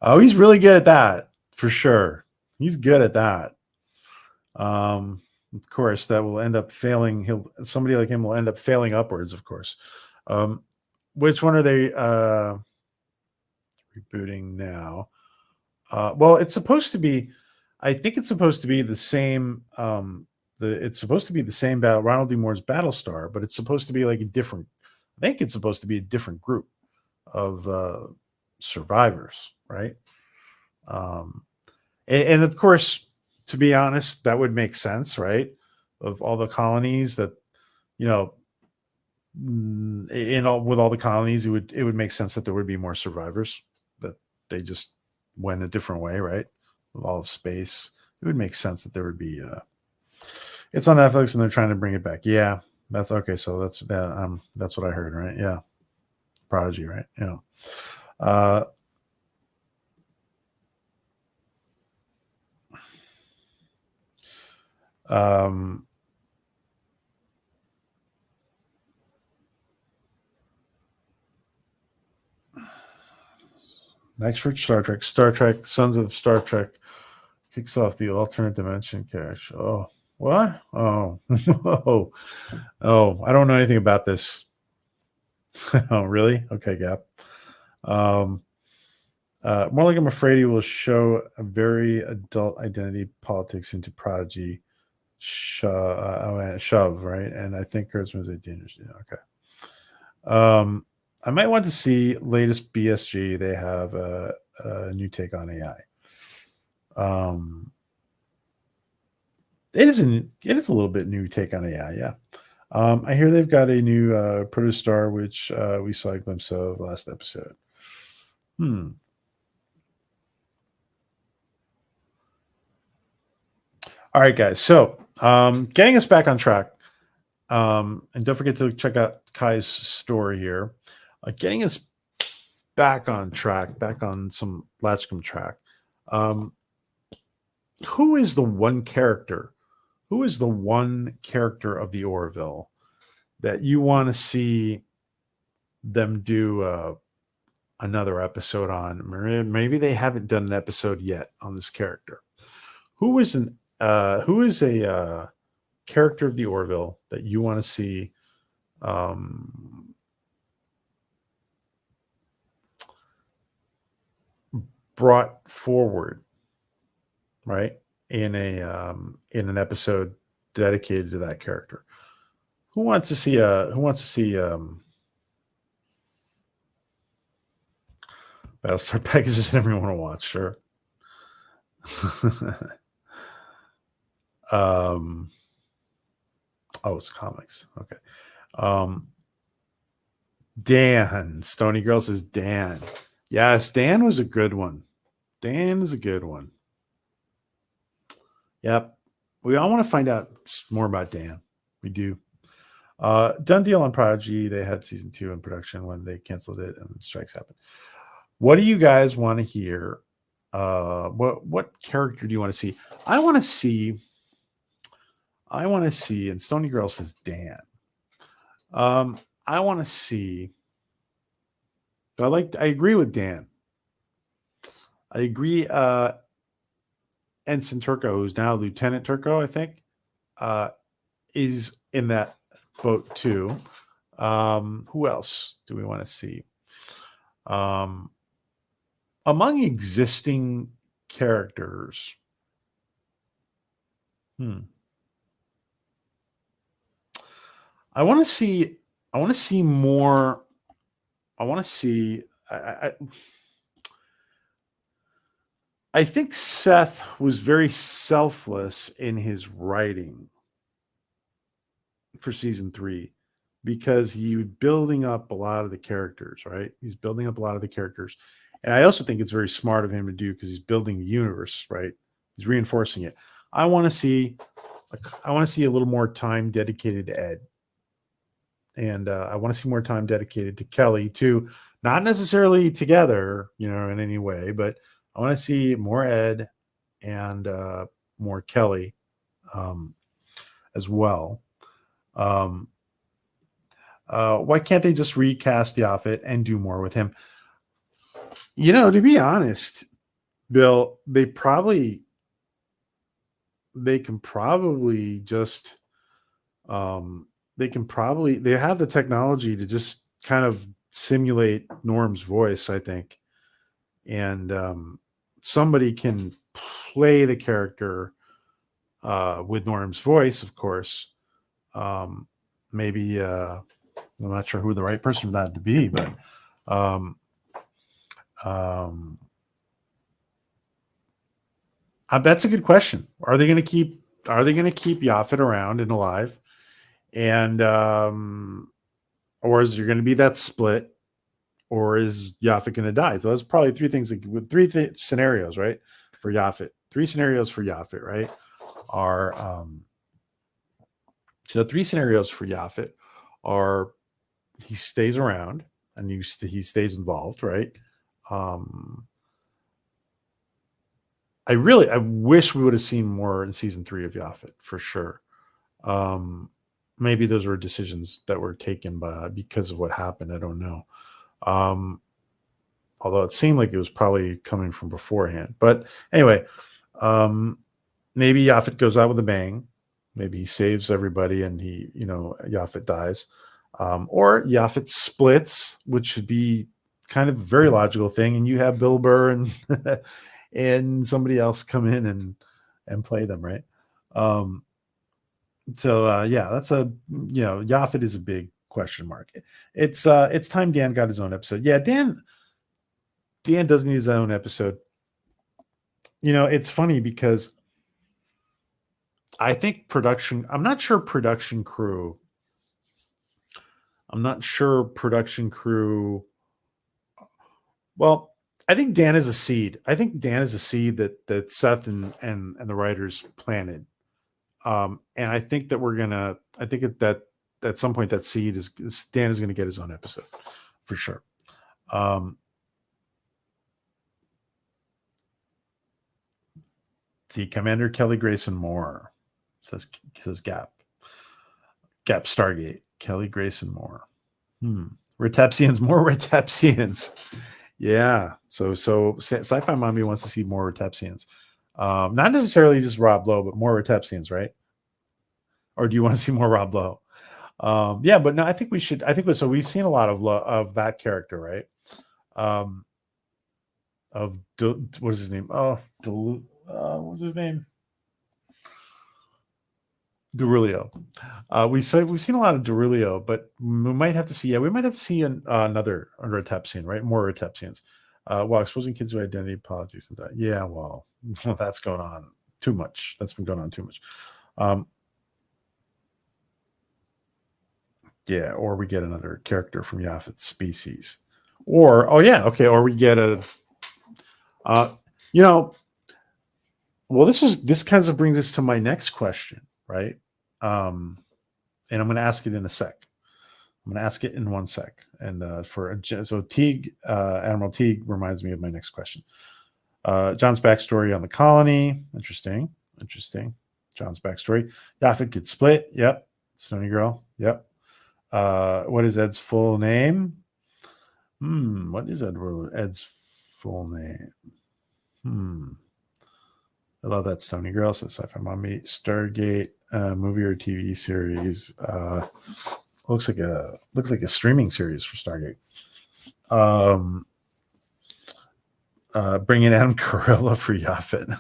Oh, he's really good at that, for sure. He's good at that. Of course, that will end up failing. Somebody like him will end up failing upwards, of course. Which one are they rebooting now? Well, it's supposed to be. I think it's supposed to be the same. It's supposed to be the same battle. Ronald D. Moore's Battlestar, but it's supposed to be like a different. I think it's supposed to be a different group of survivors, right? And of course, to be honest, that would make sense, right? Of all the colonies that, with all the colonies, it would make sense that there would be more survivors, that they just went a different way, right? With all of space, it would make sense that there would be. It's on Netflix and they're trying to bring it back. Yeah, that's okay. So that's what I heard, right? Yeah, Prodigy, right? Yeah. Next for Star Trek, Sons of Star Trek kicks off the alternate dimension cache. Oh, what? Oh, oh, I don't know anything about this. Oh, really? Okay, Gap. More like I'm afraid he will show a very adult identity politics into Prodigy. Shove, right? And I think Kurtzman's a dangerous. Okay. I might want to see latest BSG. They have a new take on AI. It is a little bit new take on AI. Yeah. I hear they've got a new Protostar, which we saw a glimpse of last episode. All right, guys. So getting us back on track. And don't forget to check out Kai's story here. Getting us back on track, back on some Latchkuuum track. Who is the one character? Who is the one character of the Orville that you want to see them do another episode on? Maybe they haven't done an episode yet on this character. Who is a character of the Orville that you want to see brought forward, right, in an episode dedicated to that character? Who wants to see Battlestar Pegasus and everyone want to watch? Sure. It's comics. Okay. Dan, Stony Girl says Dan. Yes, Dan was a good one. Dan is a good one. Yep. We all want to find out more about Dan. We do. Done deal on Prodigy. They had season 2 in production when they canceled it and strikes happened. What do you guys want to hear? What character do you want to see? I want to see, and Stony Girl says Dan. I want to see. I agree with Dan. I agree. Ensign Turco, who's now Lieutenant Turco, I think, is in that boat too. Who else do we want to see? Among existing characters, I want to see more. I want to see. I think Seth was very selfless in his writing for season 3. because he's building up a lot of the characters, right? He's building up a lot of the characters. And I also think it's very smart of him to do because he's building the universe, right? He's reinforcing it. I want to see a little more time dedicated to Ed. And I want to see more time dedicated to Kelly too. Not necessarily together, in any way, but I want to see more Ed and more Kelly as well. Why can't they just recast Yaphet and do more with him? To be honest, Bill, they can probably just they have the technology to just kind of simulate Norm's voice, I think. And somebody can play the character with Norm's voice, of course. Maybe I'm not sure who the right person for that to be, but that's a good question. Are they going to keep Yaphet around and alive? And or is there going to be that split? Or is Yaphet going to die? So there's probably three things, scenarios, right? For Yaphet. 3 scenarios for Yaphet, right? So 3 scenarios for Yaphet are he stays around and he stays involved, right? I wish we would have seen more in season 3 of Yaphet for sure. Maybe those were decisions that were taken because of what happened. I don't know. Although it seemed like it was probably coming from beforehand. But anyway, maybe Yaphet goes out with a bang. Maybe he saves everybody and Yaphet dies. Or Yaphet splits, which would be kind of a very logical thing. And you have Bill Burr and and somebody else come in and play them, right? So that's Yaphet is a big question mark. It's time Dan got his own episode. Yeah, Dan doesn't need his own episode. It's funny because I think I'm not sure production crew. Well, I think Dan is a seed. that Seth and the writers planted. And I think that that at some point that seed Dan is going to get his own episode for sure. See, Commander Kelly Grayson Moore says Gap Stargate Kelly Grayson Moore. Retepsians, more Retepsians. Yeah. So Sci-Fi Mommy wants to see more Retepsians. Not necessarily just Rob Lowe, but more Retepsians, right? Or do you want to see more Rob Lowe? Yeah, but no, I think we should. So. We've seen a lot of that character, right? What is his name? What's his name? Durilio. We've seen a lot of Durilio, but we might have to see. Yeah, we might have to see another Retepsian, right? More Retepsians. While exposing kids to identity politics and that. Yeah, well, that's going on too much. That's been going on too much. Yeah, or we get another character from Yaphet's species, or or we get a, well, this kind of brings us to my next question, right? And I'm going to ask it in a sec. I'm going to ask it in 1 sec, and so Teague, Admiral Teague reminds me of my next question. John's backstory on the colony, interesting. John's backstory. Yaphet could split. Yep. Stony Girl. Yep. What is Ed's full name? What is Ed's full name? I love that Stony Girl. So Sci-Fi Mommy, Stargate, movie or TV series. Looks like a streaming series for Stargate. Bring in Adam Carolla for Yaphet.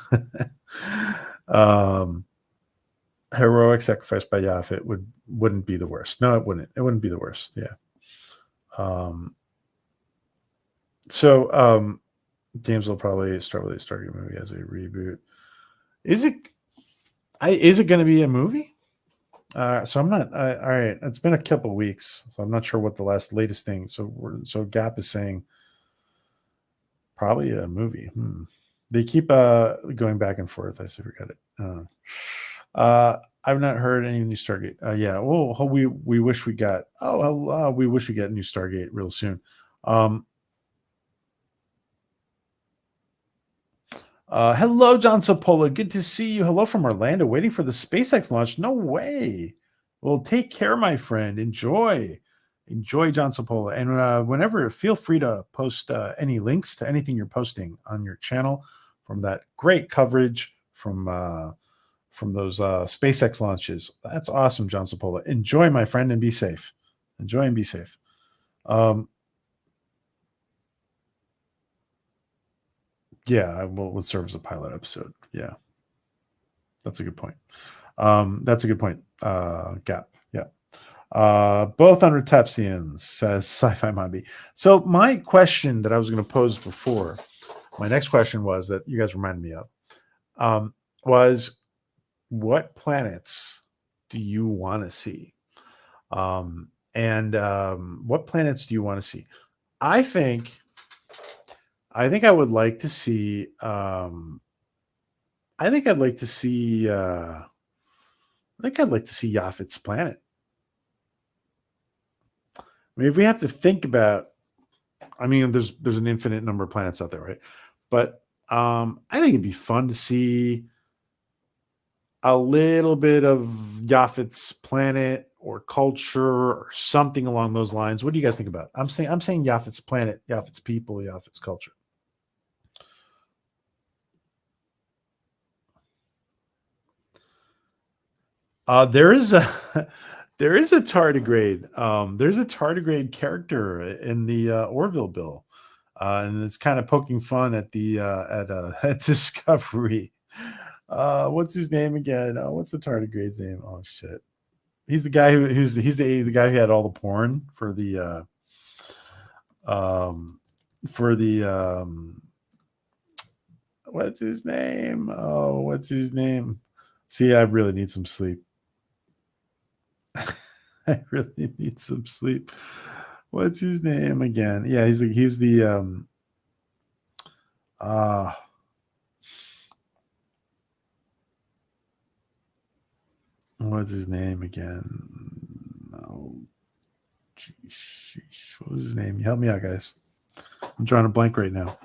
Heroic sacrifice by Yaphet wouldn't be the worst. No, it wouldn't. It wouldn't be the worst. Yeah. So James will probably start with a Stargate movie as a reboot. Is it going to be a movie? So I'm not. All right, it's been a couple of weeks, so I'm not sure what the latest thing. So Gap is saying probably a movie. They keep going back and forth. I see. We got it. I've not heard any new Stargate. Yeah. Well, we wish we got. We wish we get new Stargate real soon. Hello, John Sapola. Good to see you. Hello from Orlando. Waiting for the SpaceX launch. No way. Well, take care, my friend. Enjoy, John Sapola. And whenever, feel free to post any links to anything you're posting on your channel from that great coverage from those SpaceX launches. That's awesome, John Sapola. Enjoy, my friend, and be safe. Enjoy and be safe. Yeah, will serve as a pilot episode. Yeah, that's a good point. That's a good point. Gap. Yeah. Both under Tepsians, says Sci-Fi Mobby. So my question that I was going to pose before, my next question was that you guys reminded me of, was what planets do you want to see? And what planets do you want to see? I think I would like to see. I think I'd like to see. I think I'd like to see Yaphet's planet. I mean, if we have to think about, I mean, there's an infinite number of planets out there, right? But I think it'd be fun to see a little bit of Yaphet's planet or culture or something along those lines. What do you guys think about it? I'm saying Yaphet's planet, Yaphet's people, Yaphet's culture. There is a there is a tardigrade. There's a tardigrade character in the Orville bill, and it's kind of poking fun at the at Discovery. What's his name again? What's the tardigrade's name? Oh shit, he's the guy he's the guy who had all the porn for the what's his name? Oh, what's his name? See, I really need some sleep. I really need some sleep. What's his name again? Yeah, he's the what's his name again? Oh, geez, what was his name? Help me out, guys. I'm drawing a blank right now.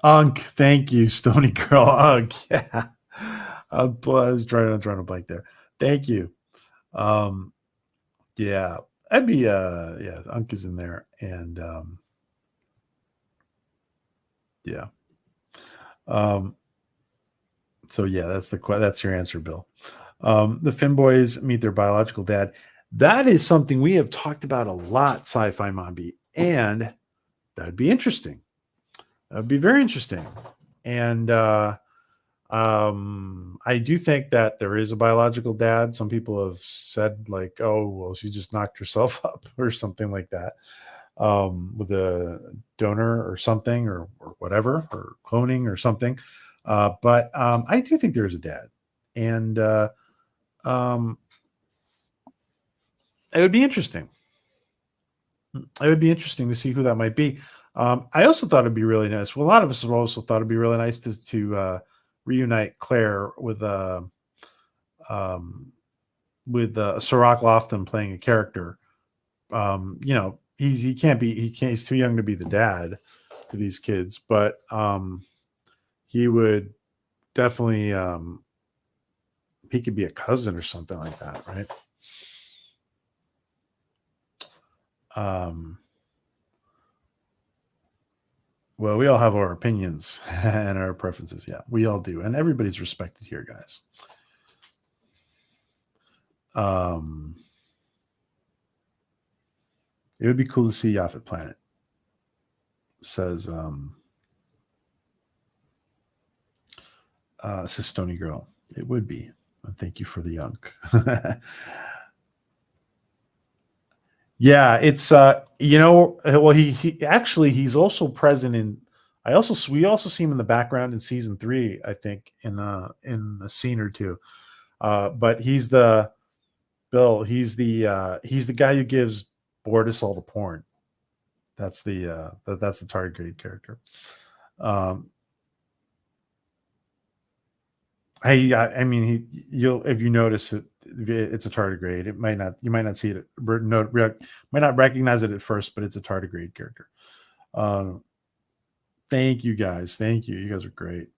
Unk, thank you, Stony Girl. Unk, yeah. I was drawing a blank there. Thank you. Yeah, I'd be yeah, Unk is in there, and yeah. So yeah, that's your answer, Bill. The Finn boys meet their biological dad. That is something we have talked about a lot, Sci-Fi Mobby, and that'd be interesting. That'd be very interesting. And I do think that there is a biological dad. Some people have said like, "Oh, well, she just knocked herself up" or something like that, with a donor or something or whatever, or cloning or something. But I do think there is a dad, and it would be interesting. It would be interesting to see who that might be. I also thought it'd be really nice. Well, a lot of us have also thought it'd be really nice to reunite Claire with Sirach Lofton playing a character. You know, he's too young to be the dad to these kids, but he would definitely he could be a cousin or something like that, right? Well, we all have our opinions and our preferences. Yeah, we all do. And everybody's respected here, guys. It would be cool to see Yaphet Planet, says Stony Girl. It would be. And thank you for the yunk. Yeah, it's well, he actually he's also present in. We also see him in the background in season 3, I think, in a scene or two. But he's the Bill. He's the guy who gives Bortus all the porn. That's that's the tardigrade character. I mean, you'll if you notice it, it's a tardigrade. It might not you might not see it, might not recognize it at first, but it's a tardigrade character. Thank you guys. Thank you. You guys are great.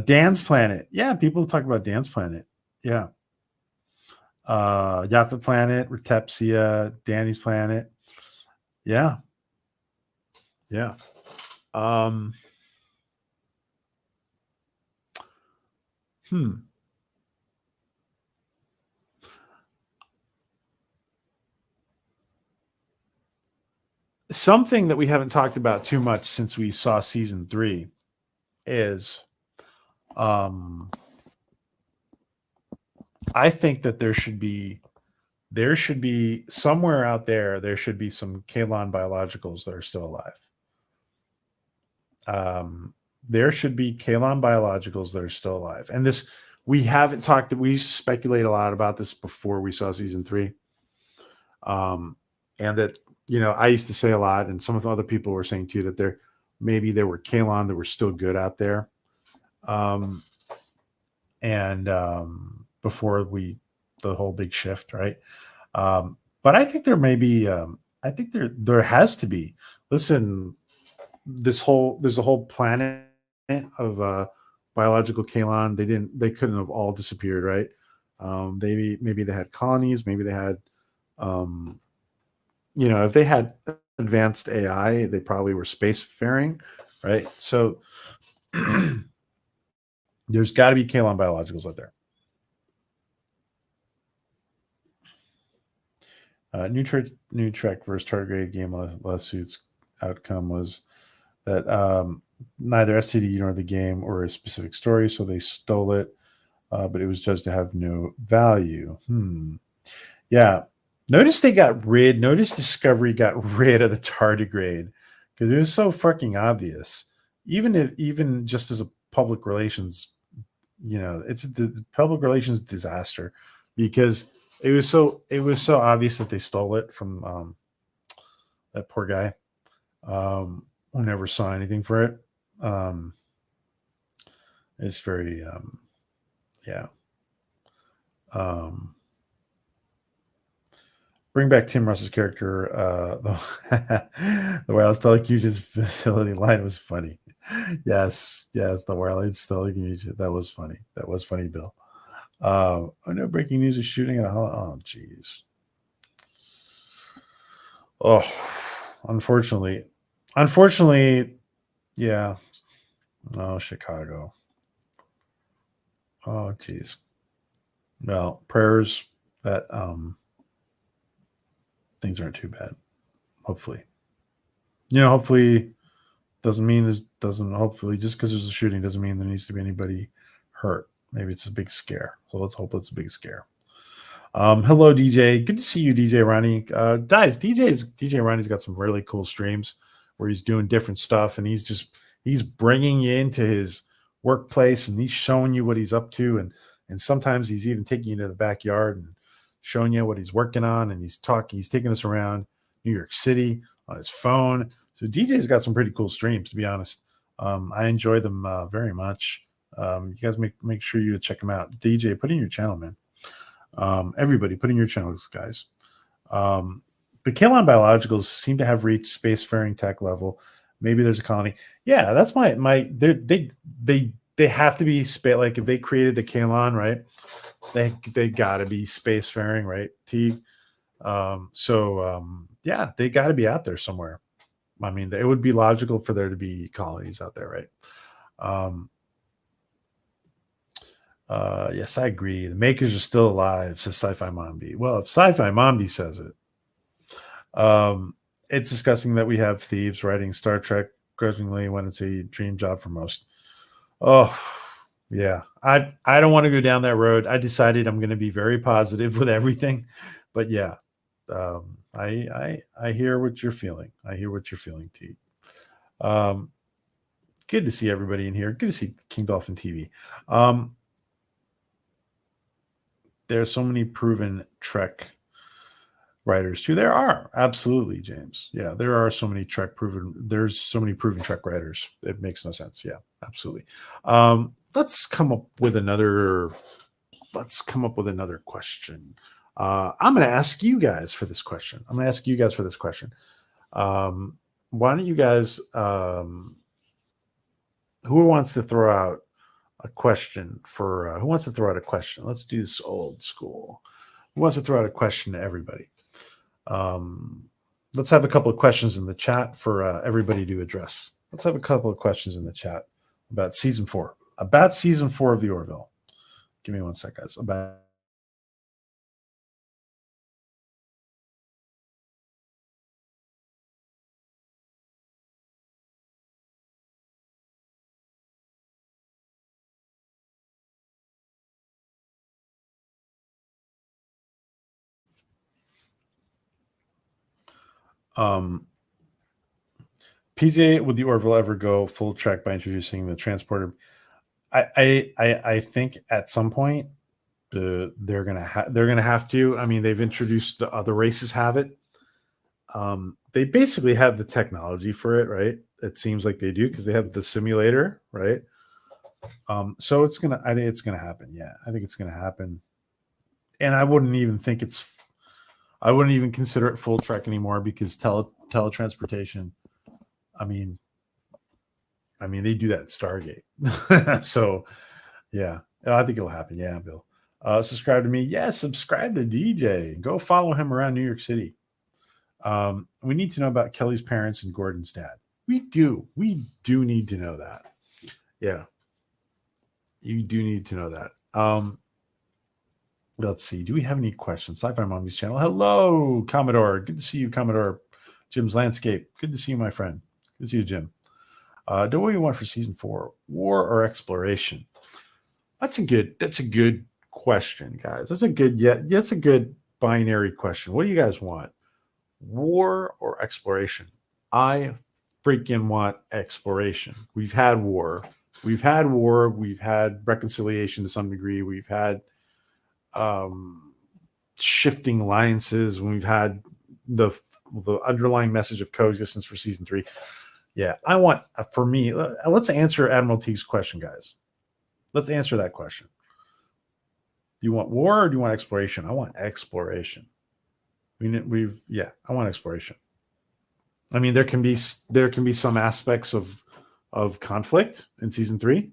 Dan's Planet. Yeah, people talk about Dan's Planet. Yeah. Yaffa Planet, Retepsia, Danny's Planet. Yeah. Yeah. Something that we haven't talked about too much since we saw season 3 is I think that there should be somewhere out there should be some Kalon biologicals that are still alive. There should be Kalon biologicals that are still alive. And this, we haven't talked, we speculate a lot about this before we saw season 3. And that, I used to say a lot, and some of the other people were saying too, that there were Kalon that were still good out there. Before the whole big shift, right? But I think there may be, I think there has to be. Listen, there's a whole planet of biological Kalon. They couldn't have all disappeared, right? Maybe they had colonies. Maybe they had, if they had advanced AI, they probably were spacefaring, right? So there's got to be Kalon biologicals out there. New Trek versus tardigrade game lawsuits outcome was that neither STD nor the game or a specific story, so they stole it, but it was judged to have no value. Yeah. Notice Discovery got rid of the tardigrade because it was so fucking obvious. Even just as a public relations, it's a public relations disaster because it was so obvious that they stole it from that poor guy who never saw anything for it. It's very bring back Tim Russ's character. The wireless telecommunications facility line was funny. Yes, the wireless telecommunications. That was funny. That was funny, Bill. I know breaking news is shooting at a oh jeez. Oh, unfortunately, yeah. Oh, Chicago. Oh, jeez. Well, prayers that things aren't too bad. Hopefully, hopefully doesn't mean this doesn't. Hopefully, just because there's a shooting doesn't mean there needs to be anybody hurt. Maybe it's a big scare. So let's hope it's a big scare. Hello, DJ. Good to see you, DJ Ronnie. Guys, DJ Ronnie's got some really cool streams where he's doing different stuff, and he's bringing you into his workplace, and he's showing you what he's up to, and sometimes he's even taking you to the backyard and showing you what he's working on, and he's taking us around New York City on his phone. So DJ's got some pretty cool streams, to be honest. I enjoy them very much. You guys make sure you check them out. DJ, put in your channel, man. Everybody, put in your channels, guys. The Kalon biologicals seem to have reached spacefaring tech level. Maybe there's a colony. Yeah, that's they have to be space. Like if they created the Kalon, right? They got to be spacefaring, right? Yeah, they got to be out there somewhere. I mean, it would be logical for there to be colonies out there, right? Yes, I agree. The makers are still alive, says Sci-Fi Mombi. Well, if Sci-Fi Mombi says it, it's disgusting that we have thieves writing Star Trek grudgingly when it's a dream job for most. Oh, yeah. I don't want to go down that road. I decided I'm going to be very positive with everything, but yeah, I hear what you're feeling. I hear what you're feeling, T. Good to see everybody in here. Good to see King Dolphin TV. There's so many proven Trek writers too. There are, absolutely, James. Yeah, there are so many there's so many proven Trek writers. It makes no sense. Yeah, absolutely. Let's come up with another question. I'm going to ask you guys for this question. Why don't you guys, who wants to throw out a question for, who wants to throw out a question? Let's do this old school. Who wants to throw out a question to everybody? Let's have a couple of questions in the chat for everybody to address. Let's have a couple of questions in the chat about season 4. About season 4 of the Orville. Give me one sec, guys. PZA, would the Orville ever go full Trek by introducing the transporter? I think at some point they're gonna have to. I mean, they've introduced the other races have it. They basically have the technology for it, right? It seems like they do because they have the simulator, right? So I think it's gonna happen. Yeah, I think it's gonna happen. And I wouldn't even consider it full Trek anymore because teletransportation. I mean, they do that at Stargate. So yeah, I think it'll happen. Yeah, Bill. Subscribe to me. Yeah, subscribe to DJ. Go follow him around New York City. We need to know about Kelly's parents and Gordon's dad. We do need to know that. Yeah, you do need to know that. Let's see. Do we have any questions? Sci-Fi Mommy's channel. Hello, Commodore. Good to see you, Commodore. Jim's Landscape. Good to see you, my friend. Good to see you, Jim. Do what you want for season 4, war or exploration? That's a good question, guys. That's a good binary question. What do you guys want? War or exploration? I freaking want exploration. We've had war. We've had reconciliation to some degree. We've had shifting alliances. We've had the underlying message of coexistence for season 3. Yeah, I want, for me, let's answer Admiral T's question, guys. Let's answer that question. Do you want war or do you want exploration? I want exploration. I want exploration. I mean, there can be some aspects of conflict in season 4,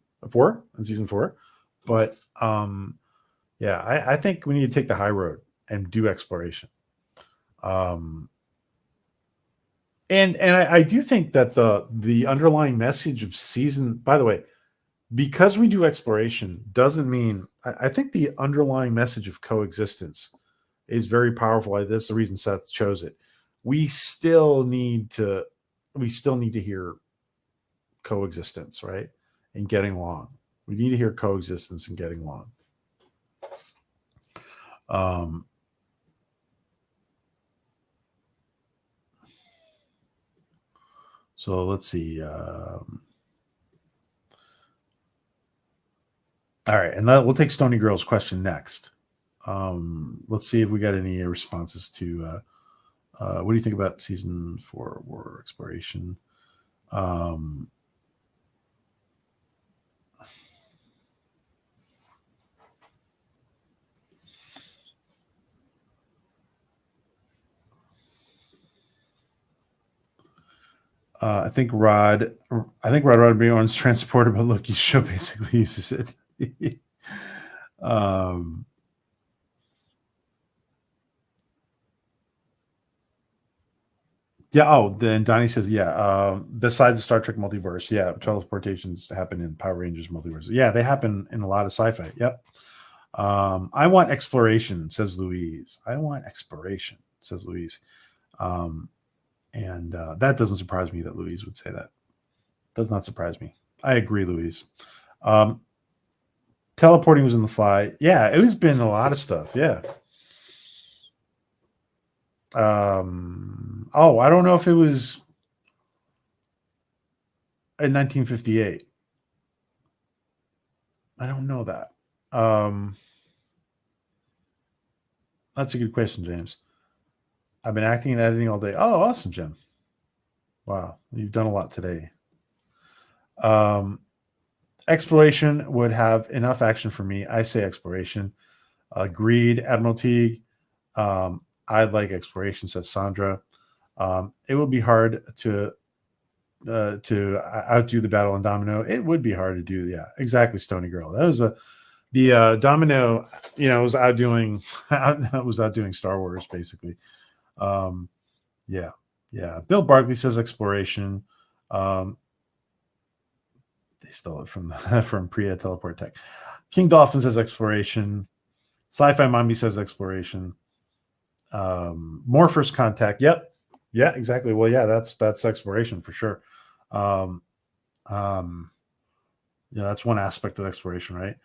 but I think we need to take the high road and do exploration. And I do think that the underlying message of season, by the way, because we do exploration doesn't mean, I think the underlying message of coexistence is very powerful. That's the reason Seth chose it. We still need to hear coexistence, right? And getting along. We need to hear coexistence and getting along. So let's see. All right, and we'll take Stony Girl's question next. Let's see if we got any responses to what do you think about season 4 war exploration? I think Rod Rodriguez's transporter, but Loki's show basically uses it. Yeah. Oh, then Donnie says, yeah. Besides the Star Trek multiverse, yeah, teleportations happen in Power Rangers multiverse. Yeah, they happen in a lot of sci-fi. Yep. I want exploration, says Louise. And that doesn't surprise me that Louise would say that. Does not surprise me. I agree, Louise. Teleporting was in the fly. Yeah, it was been a lot of stuff. Yeah. I don't know if it was in 1958. I don't know that. That's a good question, James. I've been acting and editing all day. Oh, awesome, Jim. Wow, you've done a lot today. Exploration would have enough action for me. I say exploration. Agreed, Admiral Teague. I'd like exploration, says Sandra. It would be hard to outdo the battle on Domino. It would be hard to do. Yeah, exactly, Stony Girl. That was the Domino. Was outdoing was outdoing Star Wars basically. Yeah. Bill Barkley says exploration. They stole it from from Priya Teleport Tech. King Dolphin says exploration. Sci-Fi Mommy says exploration. More First Contact. Yep. Yeah, exactly. Well, yeah, that's exploration for sure. That's one aspect of exploration, right?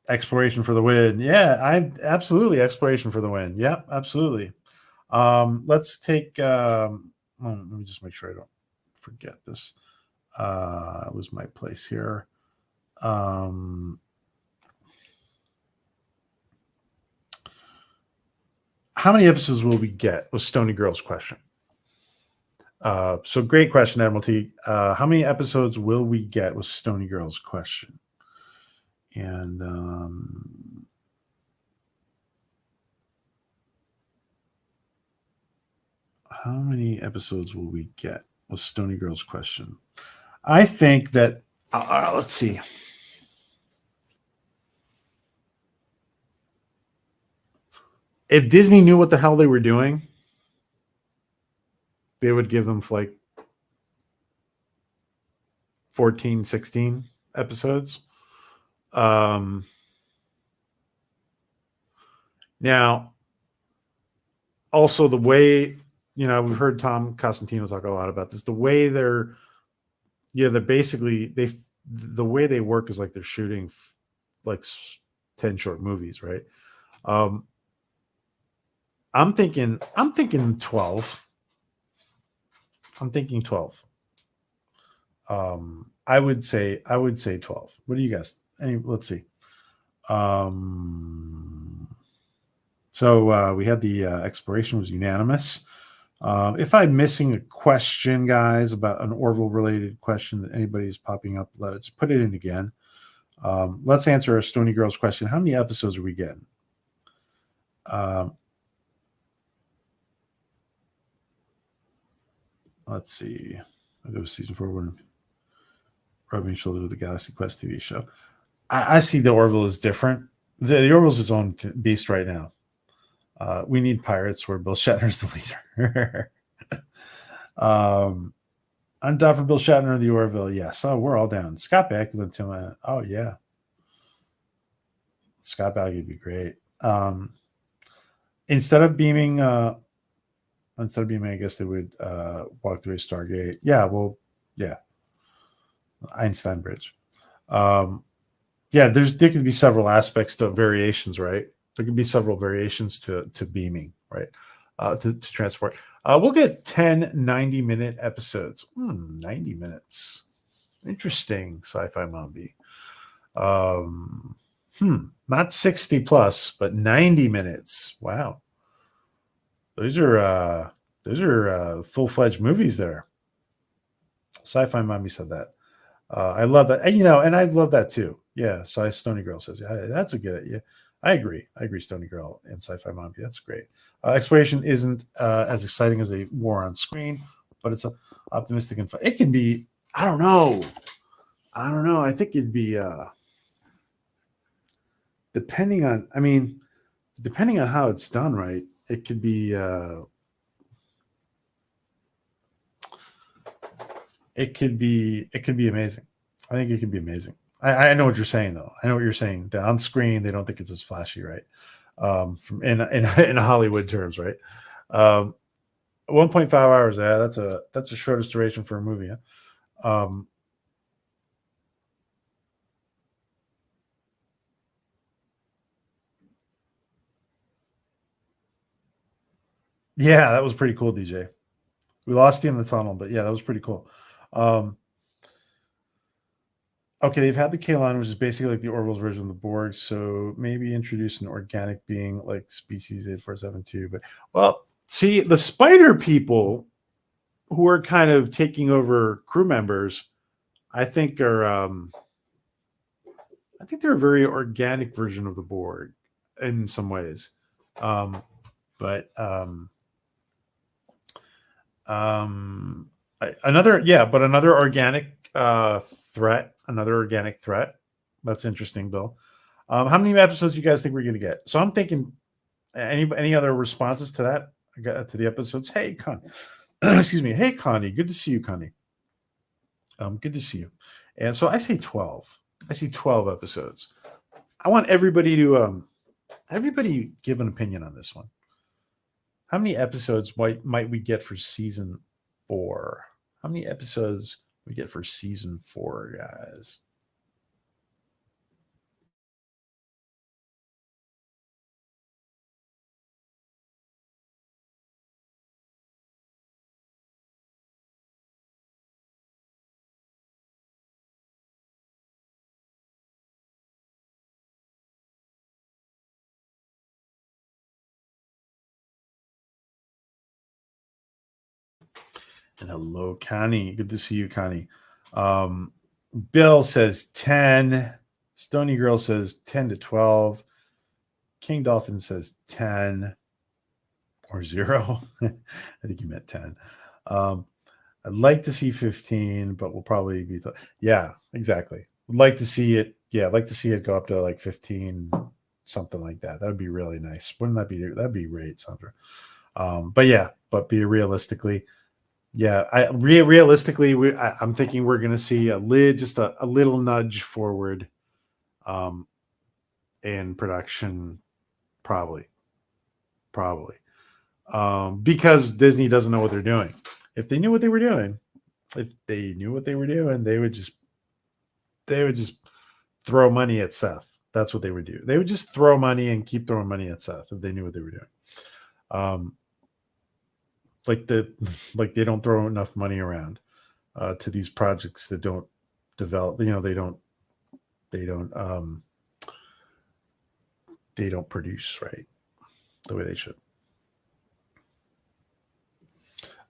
Exploration for the win. Yeah, I absolutely exploration for the win. Yep, absolutely. Let's take. Let me just make sure I don't forget this. I lose my place here. How many episodes will we get? Was Stony Girl's question. So great question, Admiral T. How many episodes will we get? Was Stony Girl's question. And how many episodes will we get? Was Stony Girl's question. I think that let's see. If Disney knew what the hell they were doing, they would give them like 14, 16 episodes. Now, also the way, we've heard Tom Costantino talk a lot about this. The way they're basically, the way they work is like they're shooting like 10 short movies, right? I'm thinking 12. I'm thinking 12. I would say 12. What do you guys? Let's see. So we had the exploration was unanimous. If I'm missing a question, guys, about an Orville related question that anybody's popping up, let's put it in again. Let's answer a Stony Girls question. How many episodes are we getting? Let's see. It was season 4 when rubbing shoulders with the Galaxy Quest TV show. I see the Orville is different. The Orville's his own beast right now. We need pirates where Bill Shatner's the leader. I'm down for Bill Shatner of the Orville. Yes. Oh, we're all down. Scott Bakula, Tim. Oh, yeah. Scott Bakula would be great. Instead of beaming, I guess they would walk through a Stargate. Yeah, well, yeah. Einstein Bridge. There could be several aspects to variations, right? There could be several variations to beaming, right? To transport. We'll get 10 90-minute episodes. 90 minutes. Interesting, Sci-Fi Mombi. Not 60 plus, but 90 minutes. Wow. Those are full-fledged movies there. Sci-Fi Mommy said that. I love that. And I love that too. Yeah. Stony Girl says, yeah, that's a good, yeah. I agree, Stony Girl and Sci-Fi Mommy. That's great. Exploration isn't as exciting as a war on screen, but it's optimistic and fun. It can be, I don't know. I think it'd be depending on how it's done, right? It could be amazing. I think it could be amazing. I know what you're saying though. I know what you're saying. That on screen they don't think it's as flashy, right? From in Hollywood terms, right? 1.5 hours. Yeah, that's a shortest duration for a movie. Huh? Yeah, that was pretty cool, DJ. We lost you in the tunnel, but yeah, that was pretty cool. Okay, they've had the Kaline, which is basically like the Orville's version of the Borg. So maybe introduce an organic being like species 8472. But well, see, the spider people who are kind of taking over crew members, I think are I think they're a very organic version of the Borg in some ways. Um, but another organic threat, another organic threat. That's interesting, Bill. How many episodes do you guys think we're going to get? So I'm thinking, any other responses to that? To the episodes? Hey, Con, excuse me. Hey, Connie. Good to see you, Connie. Good to see you. And so I say 12. I see 12 episodes. I want everybody to everybody give an opinion on this one. How many episodes might we get for season 4? How many episodes we get for season 4, guys? And hello, Connie. Good to see you, Connie. Bill says 10. Stony Girl says 10 to 12. King Dolphin says 10 or 0. I think you meant 10. I'd like to see 15, but we'll probably be. Yeah, exactly. Would like to see it. Yeah, I'd like to see it go up to like 15, something like that. That would be really nice. Wouldn't that be? That'd be great, Sandra. But be realistically, yeah, realistically, I'm thinking we're going to see a little nudge forward, in production, probably, because Disney doesn't know what they're doing. If they knew what they were doing, they would just throw money at Seth. That's what they would do. They would just throw money and keep throwing money at Seth if they knew what they were doing. Like they don't throw enough money around to these projects that don't develop. They don't produce right the way they should.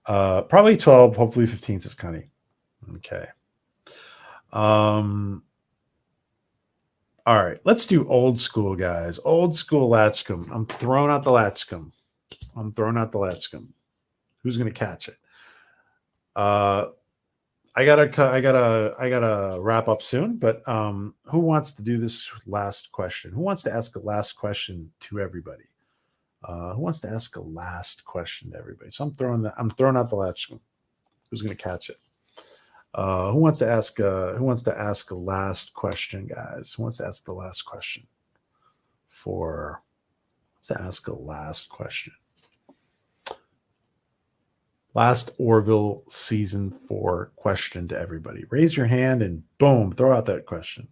Probably 12, hopefully 15, says Connie. Okay. All right, let's do old school, guys. Old school Latchkuuum. I'm throwing out the Latchkuuum. Who's going to catch it? I gotta wrap up soon, but who wants to do this last question? Who wants to ask a last question to everybody? Who wants to ask a last question to everybody? So I'm throwing out the Latchkuuum. Who's going to catch it? Who wants to ask a last question, guys? Who wants to ask the last question? Last Orville season 4 question to everybody. Raise your hand and boom, throw out that question.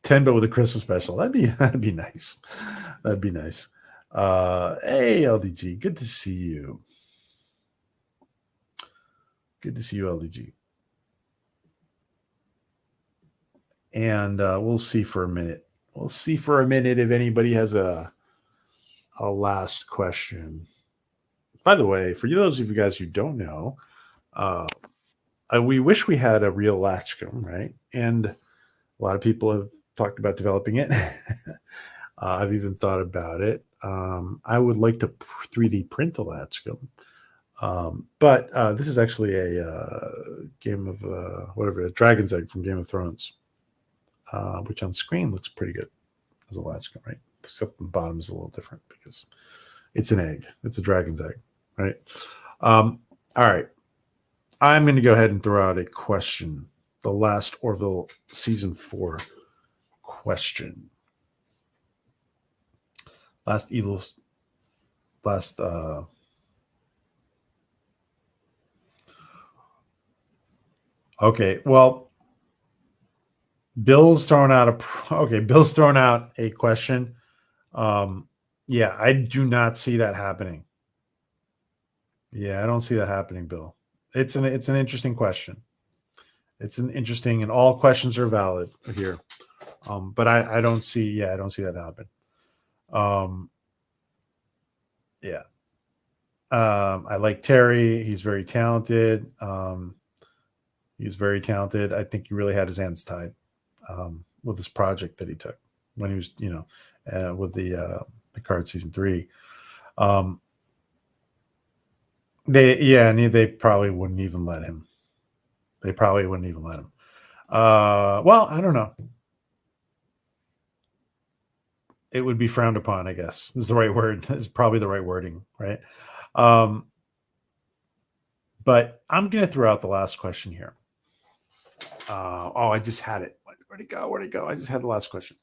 $10, but with a Christmas special. That'd be nice. That'd be nice. Hey, LDG, good to see you. Good to see you, LDG. And we'll see for a minute. We'll see for a minute if anybody has a last question. By the way, for those of you guys who don't know, we wish we had a real Latchkuuum, right? And a lot of people have talked about developing it. I've even thought about it. I would like to 3D print a Latchkuuum. But this is actually a game of a dragon's egg from Game of Thrones, which on screen looks pretty good as a Latchkuuum, right? Except the bottom is a little different because it's an egg. It's a dragon's egg, right? All right. I'm going to go ahead and throw out a question. The last Orville season 4 question. Okay, well, Bill's thrown out a question. Yeah, I do not see that happening. Yeah, I don't see that happening, Bill. It's an interesting question. It's an interesting, and all questions are valid here. But I don't see, yeah, I don't see that happen. Um, yeah. I like Terry. He's very talented. He's very talented. I think he really had his hands tied with this project that he took when he was, with the Picard season 3. Um, they probably wouldn't even let him. They probably wouldn't even let him. Well, I don't know. It would be frowned upon, I guess, is the right word. Is probably the right wording, right? Um, but I'm going to throw out the last question here. I just had it. Where'd it go? Where'd it go? I just had the last question.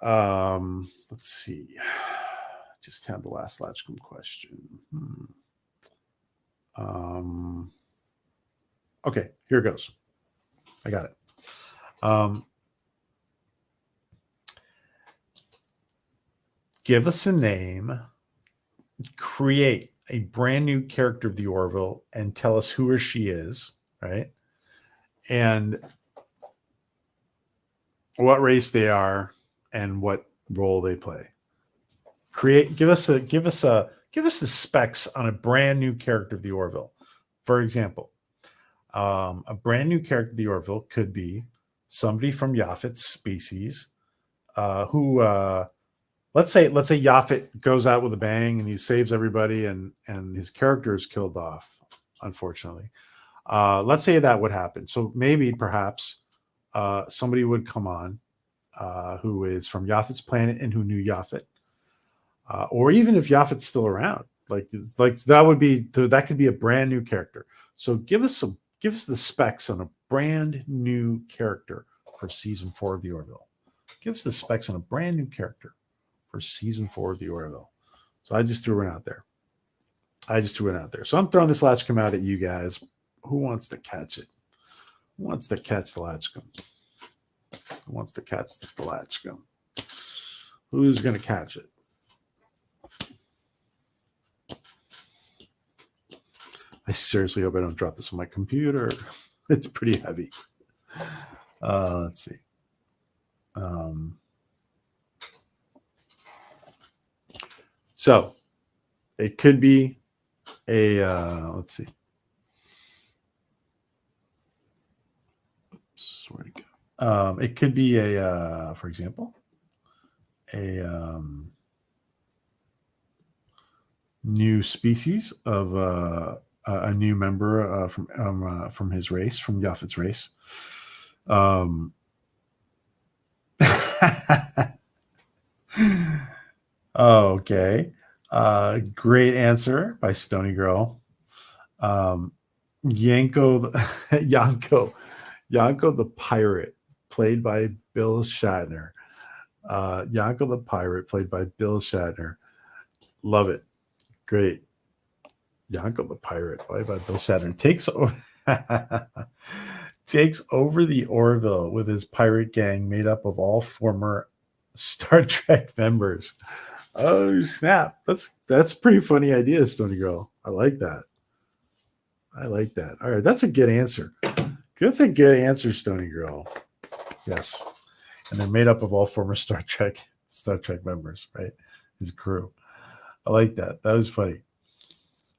Let's see. Just had the last Latchkuuum question. Okay, here it goes. I got it. Give us a name, create a brand new character of the Orville, and tell us who or she is, right? And what race they are and what role they play. Give us the specs on a brand new character of the Orville. For example, a brand new character of the Orville could be somebody from Yaphet's species who let's say Yaphet goes out with a bang and he saves everybody and his character is killed off, unfortunately. Let's say that would happen. So maybe perhaps somebody would come on who is from Yaphet's planet and who knew Yaphet. Or even if Yaphet's still around, that could be a brand new character. So give us the specs on a brand new character for season 4 of the Orville. Give us the specs on a brand new character for season 4 of the Orville. So I just threw it out there. So I'm throwing this Latchkuuum out at you guys. Who wants to catch it? Who wants to catch the Latchkuuum? Who wants to catch the Latchkuuum? Who's going to catch it? I seriously hope I don't drop this on my computer. It's pretty heavy. Let's see. So it could be let's see. Oops, where'd it go? It could be for example, a new species of a new member from his race, from Yaphet's race. Okay. Great answer by Stony Girl. Yanko the pirate, played by Bill Shatner. Yanko the pirate, played by Bill Shatner. Love it. Great. Yanko the pirate, played by Bill Shatner, takes over the Orville with his pirate gang made up of all former Star Trek members. Oh snap! That's a pretty funny idea, Stony Girl. I like that. All right, that's a good answer. That's a good answer, Stony Girl. Yes, and they're made up of all former Star Trek members, right? His crew. I like that. That was funny.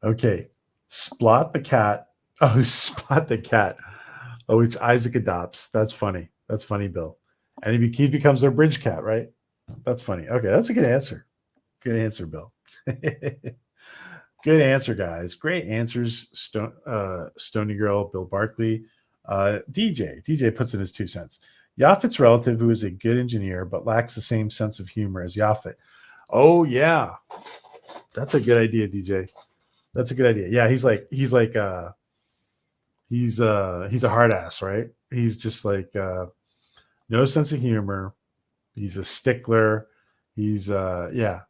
Okay, Splot the cat. Oh, Spot the cat. Oh, which Isaac adopts. That's funny. That's funny, Bill. And he becomes their bridge cat, right? That's funny. Okay, that's a good answer. Good answer, Bill. Good answer, guys. Great answers, Stony Girl, Bill Barkley. DJ puts in his 2 cents. Yaphet's relative, who is a good engineer but lacks the same sense of humor as Yaphet. Oh yeah, that's a good idea, DJ. That's a good idea. Yeah, he's a hard ass, right? He's just like no sense of humor. He's a stickler. He's yeah.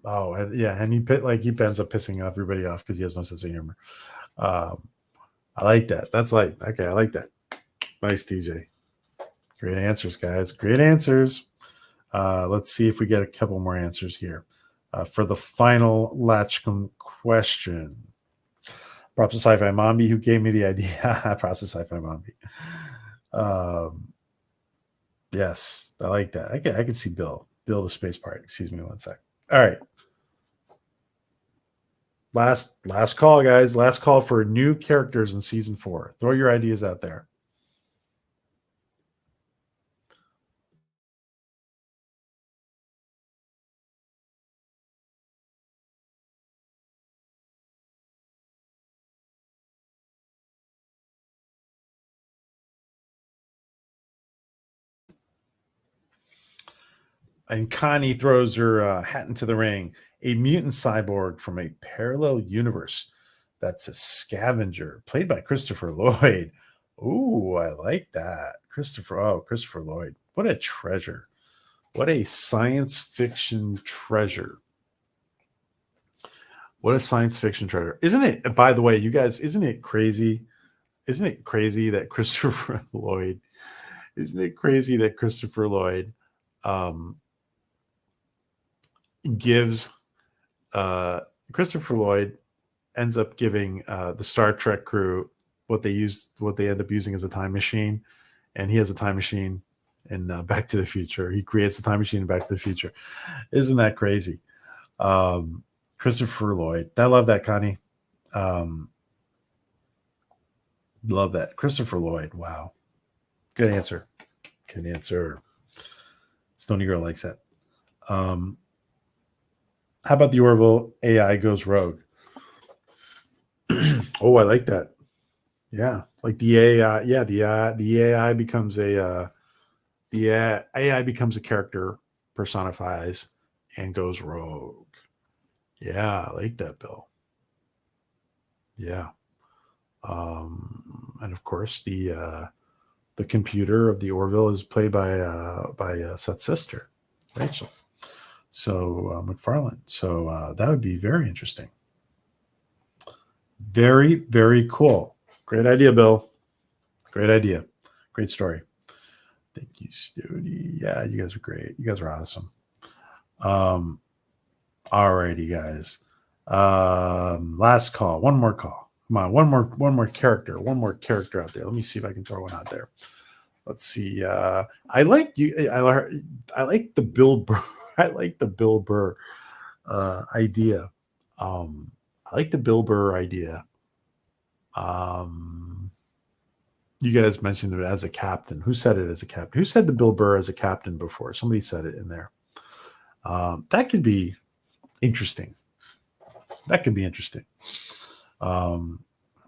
Oh, and he ends up pissing everybody off because he has no sense of humor. I like that. Okay. I like that. Nice, DJ. Great answers, guys. Great answers. Let's see if we get a couple more answers here for the final Latchkuuum question. Props to Sci-Fi Mombi who gave me the idea. Props to Sci-Fi Mombi. Yes, I like that. I can see Bill the space part. Excuse me one sec. All right. Last call, guys. Last call for new characters in season 4. Throw your ideas out there. And Connie throws her hat into the ring. A mutant cyborg from a parallel universe. That's a scavenger, played by Christopher Lloyd. Ooh, I like that. Christopher Lloyd. What a treasure. What a science fiction treasure. What a science fiction treasure. Isn't it, by the way, you guys, isn't it crazy? Isn't it crazy that Christopher Lloyd, gives Christopher Lloyd ends up giving the Star Trek crew what they end up using as a time machine, and he has a time machine in Back to the Future. He creates a time machine in Back to the Future. Isn't that crazy? Christopher Lloyd. I love that, Connie. Love that. Christopher Lloyd. Wow. Good answer. Good answer. Stony Girl likes that. How about the Orville AI goes rogue? Oh, I like that. Yeah, like the AI. Yeah, the AI becomes a AI becomes a character, personifies, and goes rogue. Yeah, I like that, Bill. Yeah, and of course the computer of the Orville is played by Seth's sister, Rachel. So McFarlane. So that would be very interesting. Very, very cool. Great idea, Bill. Great idea. Great story. Thank you, Stody. Yeah, you guys are great. You guys are awesome. Alrighty, guys. Last call. One more call. Come on, one more character. One more character out there. Let me see if I can throw one out there. Let's see. I like you. I like the Bill Burr. I like the Bill Burr idea. I like the Bill Burr idea. You guys mentioned it as a captain. Who said it as a captain? Who said the Bill Burr as a captain before? Somebody said it in there. That could be interesting. That could be interesting.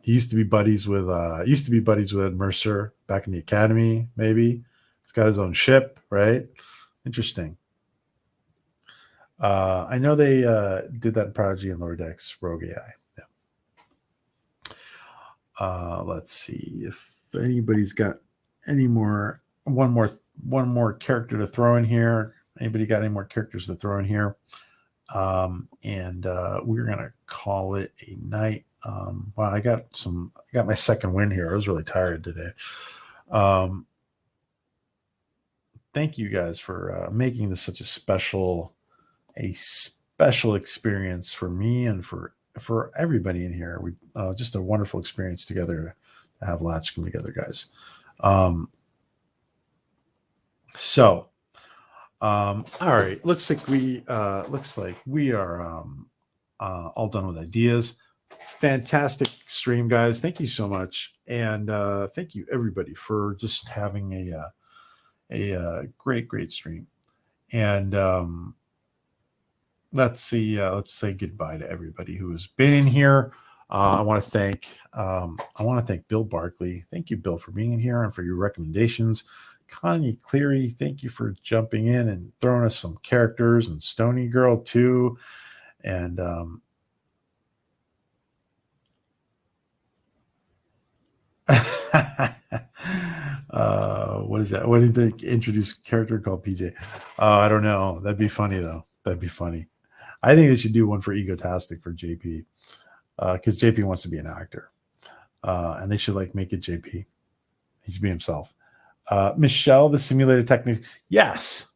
He used to be buddies with Mercer back in the academy. Maybe he's got his own ship, right? Interesting. I know they did that in Prodigy and Lower Decks Rogue AI. Yeah. Let's see if anybody's got any more. One more character to throw in here. Anybody got any more characters to throw in here? And we're gonna call it a night. Wow, I got my second win here. I was really tired today. Thank you guys for making this such a special experience for me and for everybody in here. We just a wonderful experience together to have Latchkuuum together, guys. All right. Looks like we are all done with ideas. Fantastic stream, guys. Thank you so much, and thank you everybody for just having a great stream. And let's say goodbye to everybody who has been in here. I want to thank Bill Barkley. Thank you, Bill, for being in here and for your recommendations. Connie Cleary, thank you for jumping in and throwing us some characters, and Stony Girl too. And what is that? What did they introduce a character called PJ? I don't know. That'd be funny though. That'd be funny. I think they should do one for Egotastic for JP, because JP wants to be an actor, and they should make it JP. He should be himself. Michelle, the simulated techniques. Yes.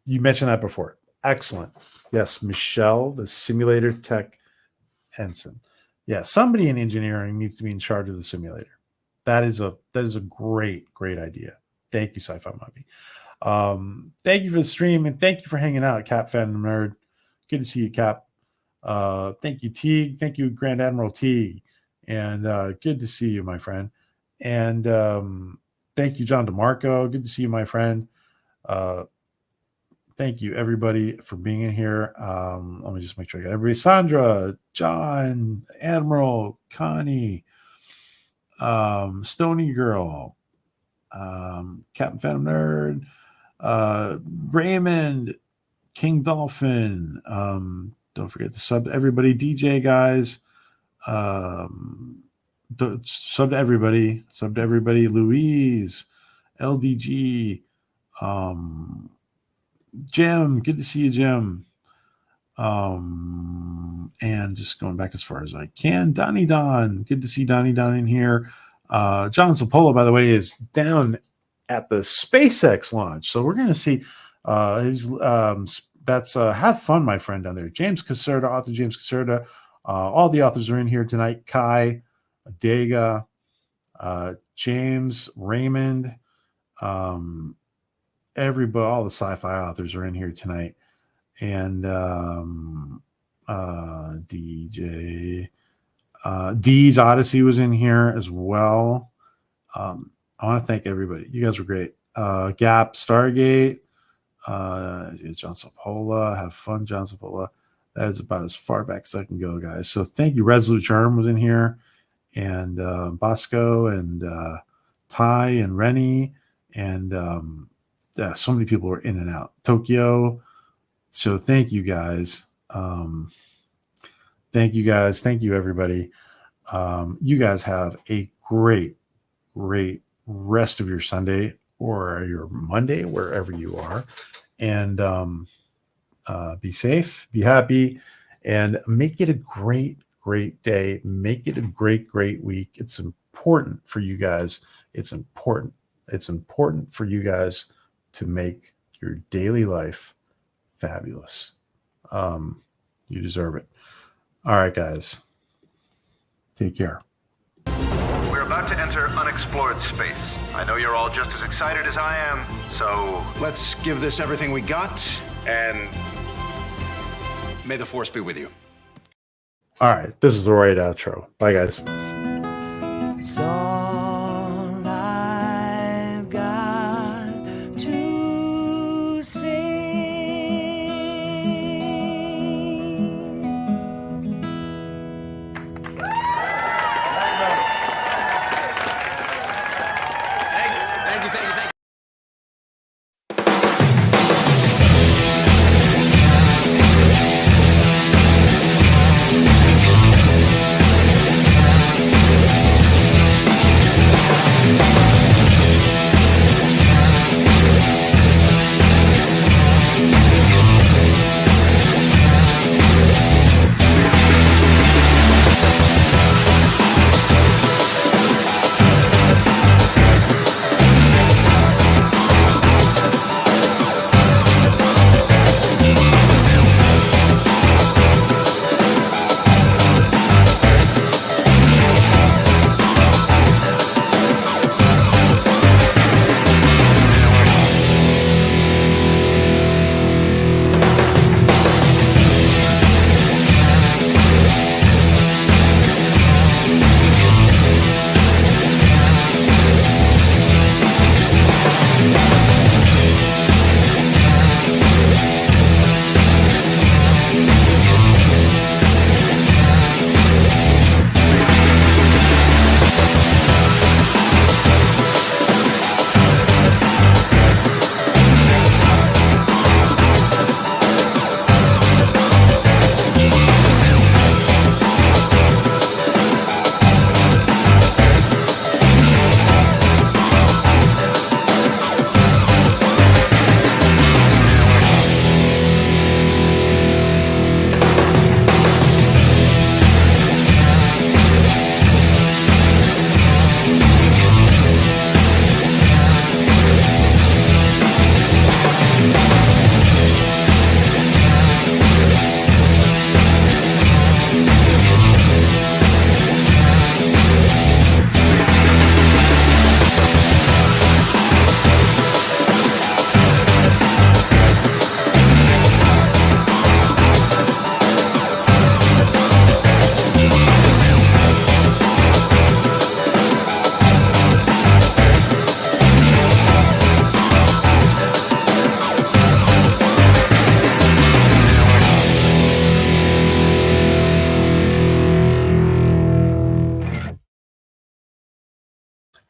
You mentioned that before. Excellent. Yes, Michelle, the simulator tech ensign. Yeah, somebody in engineering needs to be in charge of the simulator. That is a great idea. Thank you, Sci-Fi Mobby. Thank you for the stream, and thank you for hanging out, Cap Fan Nerd. Good to see you, Cap. Thank you, Teague. Thank you, Grand Admiral Teague. And good to see you, my friend. And thank you, John DeMarco. Good to see you, my friend. Thank you, everybody, for being in here. Let me just make sure I got everybody. Sandra, John, Admiral, Connie, Stony Girl, Captain Phantom Nerd, Raymond, King Dolphin. Don't forget to sub to everybody. DJ guys, sub to everybody. Louise, LDG, Jim. Good to see you, Jim. And just going back as far as I can. Donnie Don. Good to see Donnie Don in here. John Zapola, by the way, is down at the SpaceX launch. So we're going to see that's have fun, my friend, down there. James Caserta, author James Caserta. All the authors are in here tonight. Kai, Dega, James, Raymond, everybody, all the sci-fi authors are in here tonight. And DJ D's Odyssey was in here as well. I want to thank everybody. You guys were great. Gap, Stargate, John Sopola. Have fun, John Sopola. That is about as far back as I can go, guys. So thank you. Resolute Germ was in here, and Bosco, and Ty, and Rennie, and so many people were in and out. Tokyo. So thank you, guys. Thank you, guys. Thank you, everybody. You guys have a great rest of your Sunday or your Monday, wherever you are. And be safe, be happy, and make it a great day. Make it a great week. It's important for you guys. It's important for you guys to make your daily life fabulous. You deserve it. All right, guys. Take care. We're about to enter unexplored space. I know you're all just as excited as I am, so let's give this everything we got, and may the Force be with you. All right, this is the right outro. Bye, guys. It's all I've got to say.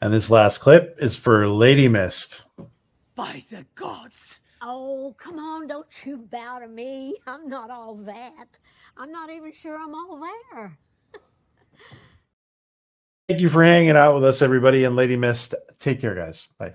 And this last clip is for Lady Mist. By the gods. Oh, come on, don't you bow to me. I'm not all that. I'm not even sure I'm all there. Thank you for hanging out with us, everybody. And Lady Mist, take care, guys. Bye.